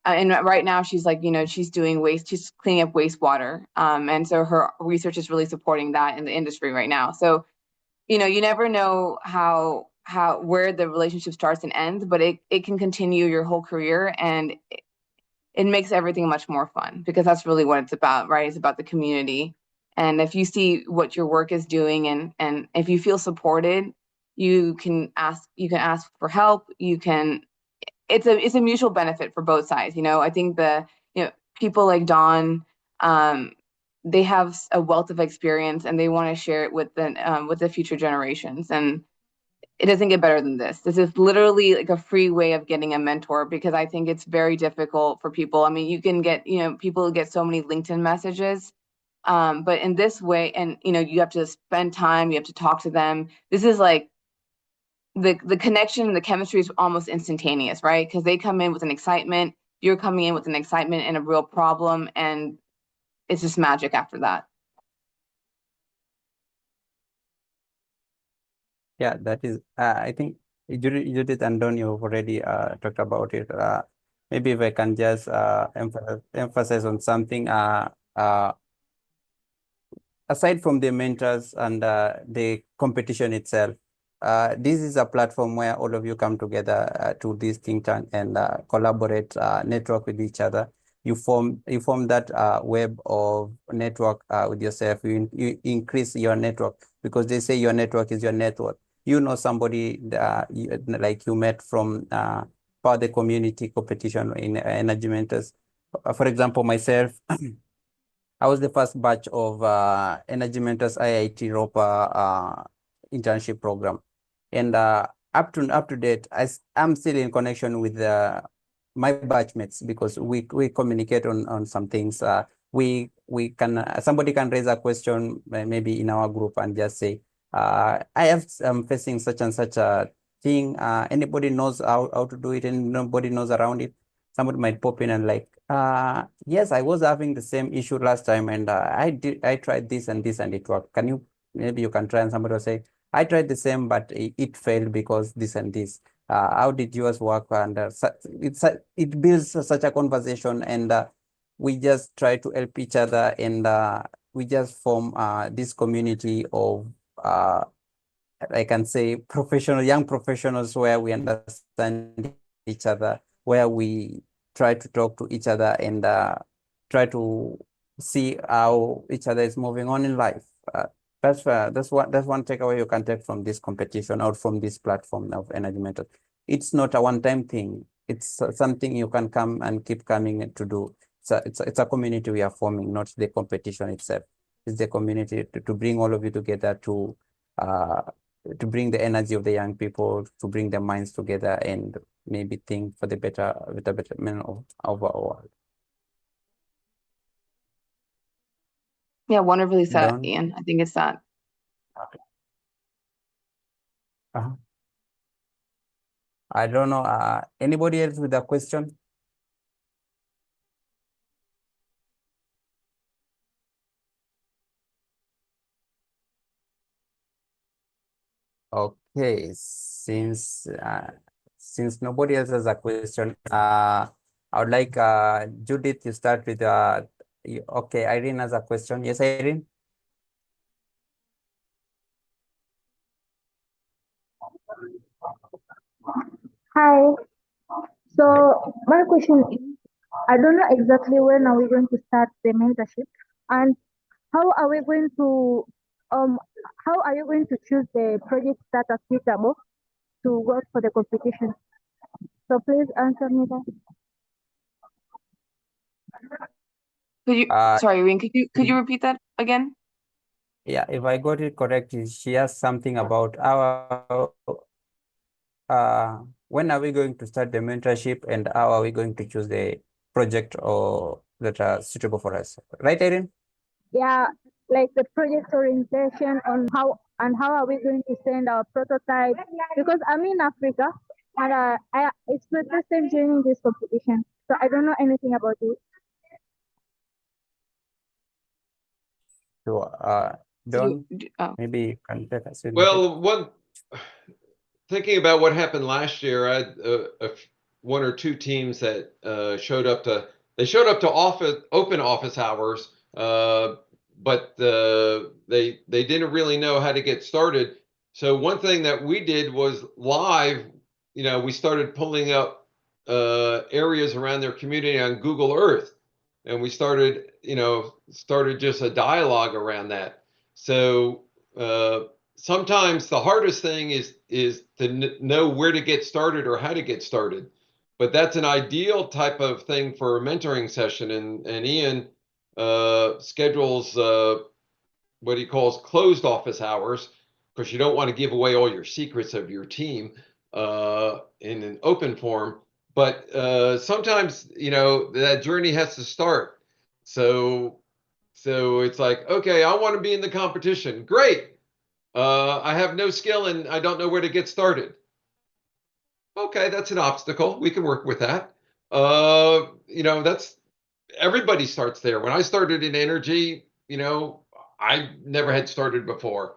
And right now, she's like, she's doing she's cleaning up wastewater, and so her research is really supporting that in the industry right now. So, you never know where the relationship starts and ends, but it can continue your whole career, and it makes everything much more fun, because that's really what it's about, right? It's about the community. And if you see what your work is doing, and if you feel supported, you can ask for help. It's a mutual benefit for both sides. I think people like Don, they have a wealth of experience, and they want to share it with the future generations. And it doesn't get better than this. This is literally like a free way of getting a mentor, because I think it's very difficult for people. I mean, you can get, people get so many LinkedIn messages, but in this way, and you have to spend time, you have to talk to them. This is like the connection and the chemistry is almost instantaneous, right? Because they come in with an excitement, you're coming in with an excitement and a real problem, and it's just magic after that. Yeah, that is, I think Judith and Don, you've already talked about it. Maybe if I can just emphasize on something, aside from the mentors and the competition itself, this is a platform where all of you come together to this think tank and collaborate, network with each other. You form that web of network with yourself. You increase your network, because they say your network is your network. Somebody like you met from part of the community competition in energy mentors. For example, myself, I was the first batch of Energy Mentors IIT Ropa internship program, and up to date, I'm still in connection with my batchmates, because we communicate on some things. We can somebody can raise a question maybe in our group and just say, I have facing such and such a thing. Anybody knows how to do it and nobody knows around it. Somebody might pop in and like, yes, I was having the same issue last time and I tried this and it worked. Maybe you can try, and somebody will say, I tried the same, but it failed because this and this. How did yours work? And it builds such a conversation, and we just try to help each other, and we just form this community of I can say young professionals, where we understand each other, where we try to talk to each other and try to see how each other is moving on in life. That's one takeaway you can take from this competition or from this platform of Energy Mentor. It's not a one-time thing. It's something you can come and keep coming to do. It's a community we are forming, not the competition itself. It's the community to bring all of you together to bring the energy of the young people, to bring their minds together and maybe think for the betterment of our world. Yeah, wonderfully said, Done? Ian. I think it's that. Okay. I don't know. Anybody else with a question? Okay, since nobody else has a question, I would like Judith to start with okay, Irene has a question. Yes, Irene? Hi. So my question is, I don't know exactly when are we going to start the mentorship, and how are we going to how are you going to choose the projects that are suitable to go for the competition? So please answer me that. Could you, sorry, Irene, could you repeat that again? Yeah, if I got it correct, she asked something about when are we going to start the mentorship and how are we going to choose the project or that are suitable for us. Right, Irene? Yeah, like the project orientation on how are we going to send our prototype, because I'm in Africa and it's my first time joining this competition, so I don't know anything about it. So, Don, maybe you can take us in. Well, thinking about what happened last year, I had one or two teams that showed up to open office hours, but they didn't really know how to get started. So one thing that we did was live. We started pulling up areas around their community on Google Earth, and we started just a dialogue around that. So sometimes the hardest thing is to know where to get started or how to get started. But that's an ideal type of thing for a mentoring session. And Ian schedules what he calls closed office hours, because you don't want to give away all your secrets of your team in an open form. But sometimes, that journey has to start. So it's like, okay, I want to be in the competition. Great. I have no skill and I don't know where to get started. Okay, that's an obstacle. We can work with that. That's everybody starts there. When I started in energy, I never had started before.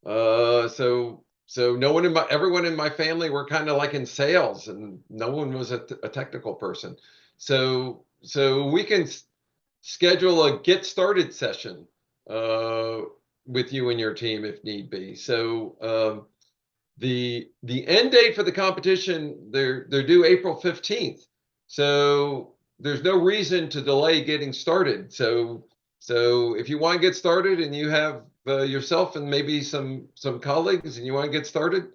So everyone in my family were kind of like in sales, and no one was a technical person. So we can schedule a get started session with you and your team if need be. So the end date for the competition, they're due April 15th. So there's no reason to delay getting started. So if you want to get started and you have yourself and maybe some colleagues and you want to get started,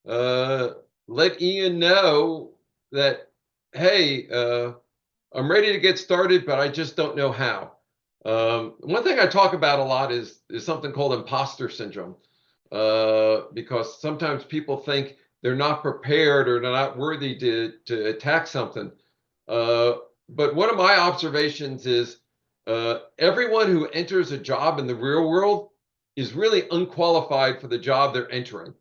let Ian know that, hey, I'm ready to get started, but I just don't know how. One thing I talk about a lot is something called imposter syndrome, because sometimes people think they're not prepared or they're not worthy to attack something. But one of my observations is everyone who enters a job in the real world is really unqualified for the job they're entering.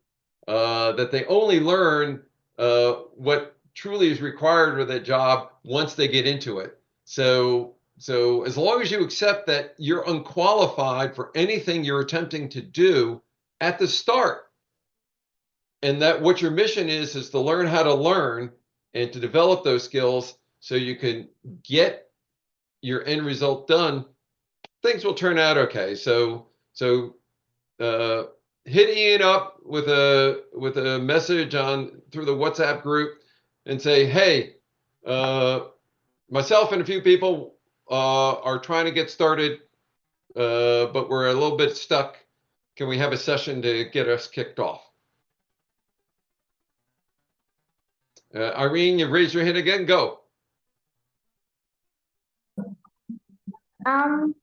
That they only learn what truly is required for that job once they get into it. So as long as you accept that you're unqualified for anything you're attempting to do at the start, and that what your mission is to learn how to learn and to develop those skills so you can get your end result done, things will turn out okay. So hit Ian up with a message through the WhatsApp group and say, hey, myself and a few people are trying to get started, but we're a little bit stuck. Can we have a session to get us kicked off? Irene, you raised your hand again. Go. And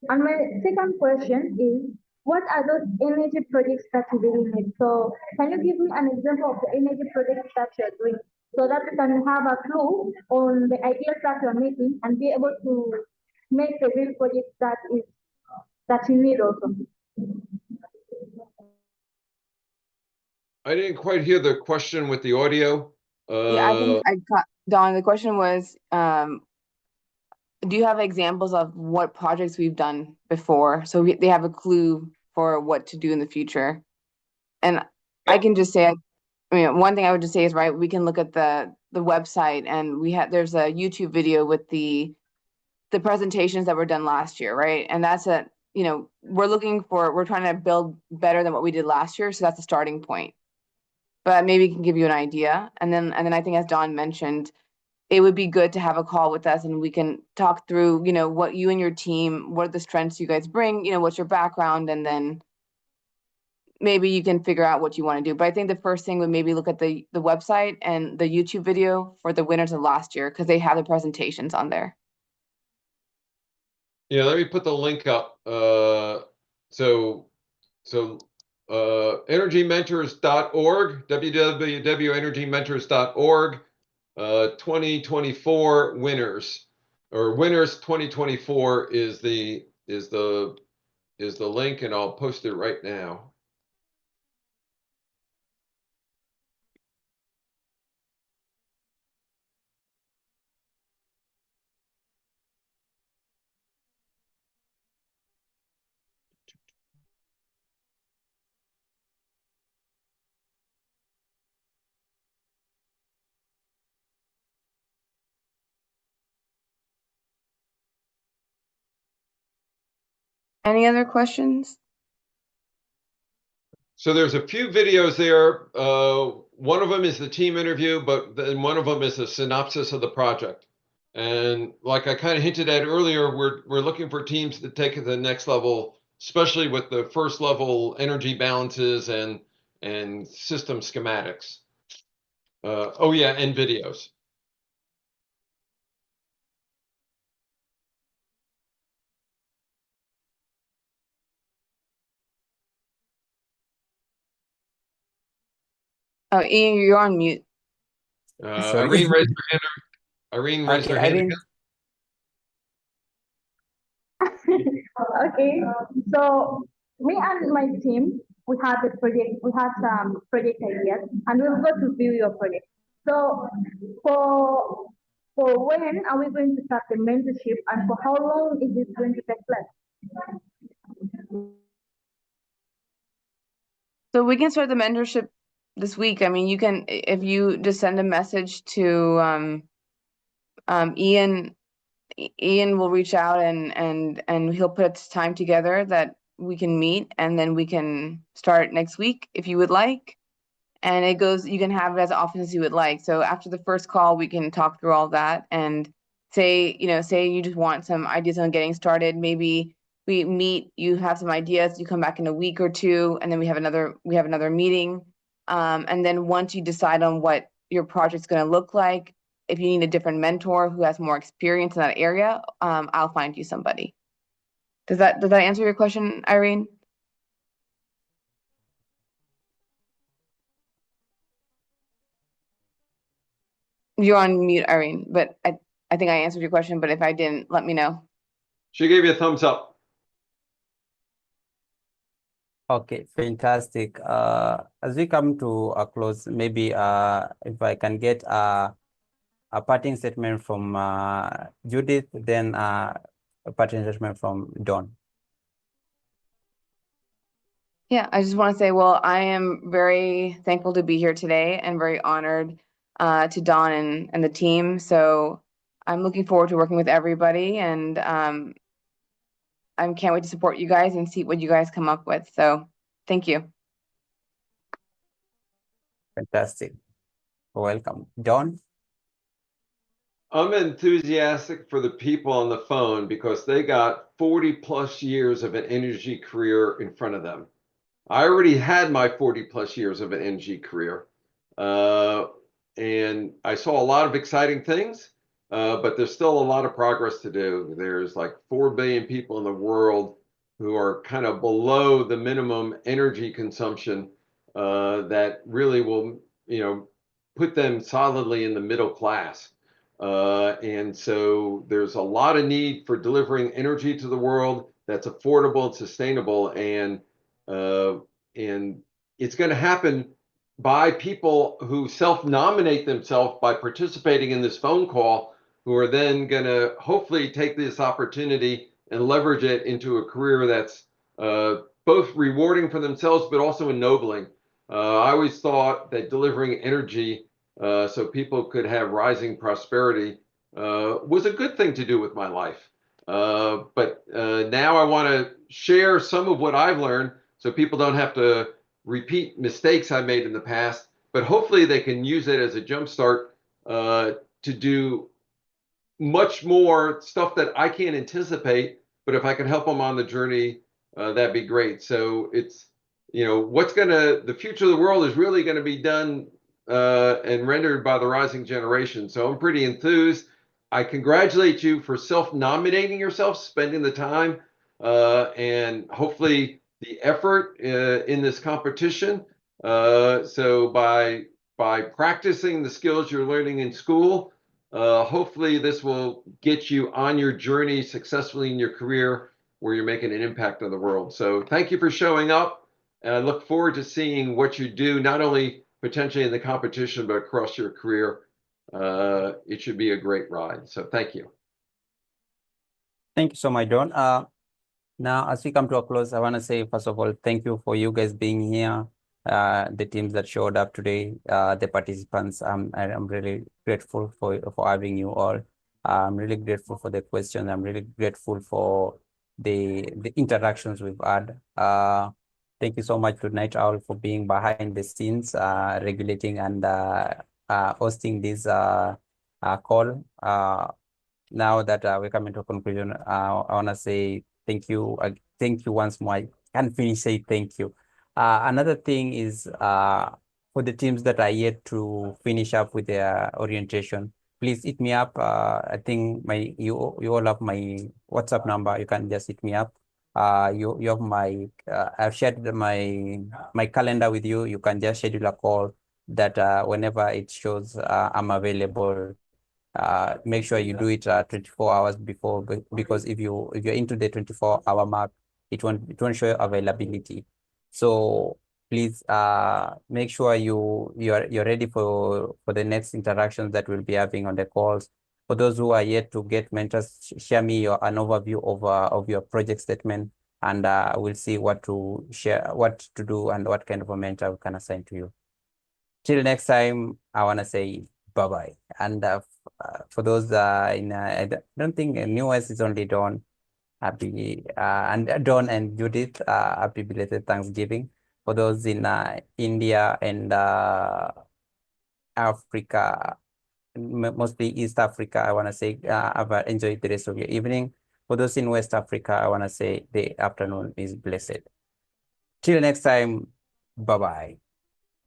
my second question is, what are those energy projects that you're doing it? So can you give me an example of the energy projects that you're doing so that we can have a clue on the ideas that you're making and be able to make the real project that you need also? I didn't quite hear the question with the audio. Yeah, I think I got, Don, the question was, do you have examples of what projects we've done before? So they have a clue for what to do in the future. And I can just say, I mean, one thing I would just say is, right, we can look at the website, and there's a YouTube video with the presentations that were done last year, right? And that's we're trying to build better than what we did last year. So that's a starting point. But maybe it can give you an idea. And then I think, as Don mentioned, it would be good to have a call with us and we can talk through, what you and your team, what are the strengths you guys bring, what's your background, and then maybe you can figure out what you want to do. But I think the first thing would maybe look at the website and the YouTube video for the winners of last year, because they have the presentations on there. Yeah, let me put the link up. Energymentors.org, www.energymentors.org, 2024 winners, or winners 2024 is the link, and I'll post it right now. Any other questions? So there's a few videos there. One of them is the team interview, but then one of them is a synopsis of the project. And like I kind of hinted at earlier, we're looking for teams to take it to the next level, especially with the first level energy balances and system schematics. Oh yeah, and videos. Oh, Ian, you're on mute. Irene raised her hand. Irene raised her hand again. Okay, so me and my team, we have some project ideas, and we'll go to view your project. So for when are we going to start the mentorship, and for how long is this going to take place? So we can start the mentorship this week. I mean, you can, if you just send a message to Ian. Ian will reach out and he'll put time together that we can meet, and then we can start next week if you would like. And you can have it as often as you would like. So after the first call, we can talk through all that and say you just want some ideas on getting started. Maybe we meet, you have some ideas, you come back in a week or two, and then we have another meeting. And then once you decide on what your project's going to look like, if you need a different mentor who has more experience in that area, I'll find you somebody. Does that answer your question, Irene? You're on mute, Irene, but I think I answered your question, but if I didn't, let me know. She gave you a thumbs up. Okay, fantastic. As we come to a close, maybe if I can get a parting statement from Judith, then a parting statement from Dawn. Yeah, I just want to say, well, I am very thankful to be here today and very honored to Dawn and the team. So I'm looking forward to working with everybody, and I can't wait to support you guys and see what you guys come up with. So thank you. Fantastic. Welcome. Dawn? I'm enthusiastic for the people on the phone because they got 40 plus years of an energy career in front of them. I already had my 40 plus years of an energy career. And I saw a lot of exciting things, but there's still a lot of progress to do. There's like 4 billion people in the world who are kind of below the minimum energy consumption that really will, put them solidly in the middle class. And so there's a lot of need for delivering energy to the world that's affordable and sustainable. And it's going to happen by people who self-nominate themselves by participating in this phone call, who are then going to hopefully take this opportunity and leverage it into a career that's both rewarding for themselves, but also ennobling. I always thought that delivering energy so people could have rising prosperity was a good thing to do with my life. But now I want to share some of what I've learned so people don't have to repeat mistakes I made in the past, but hopefully they can use it as a jumpstart to do much more stuff that I can't anticipate. But if I can help them on the journey, that'd be great. So it's, the future of the world is really going to be done and rendered by the rising generation. So I'm pretty enthused. I congratulate you for self-nominating yourself, spending the time, and hopefully the effort in this competition. So by practicing the skills you're learning in school, hopefully this will get you on your journey successfully in your career where you're making an impact on the world. So thank you for showing up. And I look forward to seeing what you do, not only potentially in the competition, but across your career. It should be a great ride. So thank you. Thank you so much, Dawn. Now, as we come to a close, I want to say, first of all, thank you for you guys being here, the teams that showed up today, the participants. I'm really grateful for having you all. I'm really grateful for the questions. I'm really grateful for the interactions we've had. Thank you so much to Night Owl for being behind the scenes, regulating and hosting this call. Now that we're coming to a conclusion, I want to say thank you. Thank you once more. I can't finish saying thank you. Another thing is for the teams that are yet to finish up with their orientation, please hit me up. I think you all have my WhatsApp number. You can just hit me up. You have my I've shared my calendar with you. You can just schedule a call that whenever it shows I'm available. Make sure you do it 24 hours before, because if you're into the 24-hour mark, it won't show availability. So please make sure you're ready for the next interactions that we'll be having on the calls. For those who are yet to get mentors, share me an overview of your project statement, and we'll see what to share, what to do, and what kind of a mentor we can assign to you. Till next time, I want to say bye-bye. And for those I don't think US is only Dawn. Happy and Dawn and Judith, happy belated Thanksgiving. For those in India and Africa, mostly East Africa, I want to say enjoy the rest of your evening. For those in West Africa, I want to say the afternoon is blessed. Till next time, bye-bye.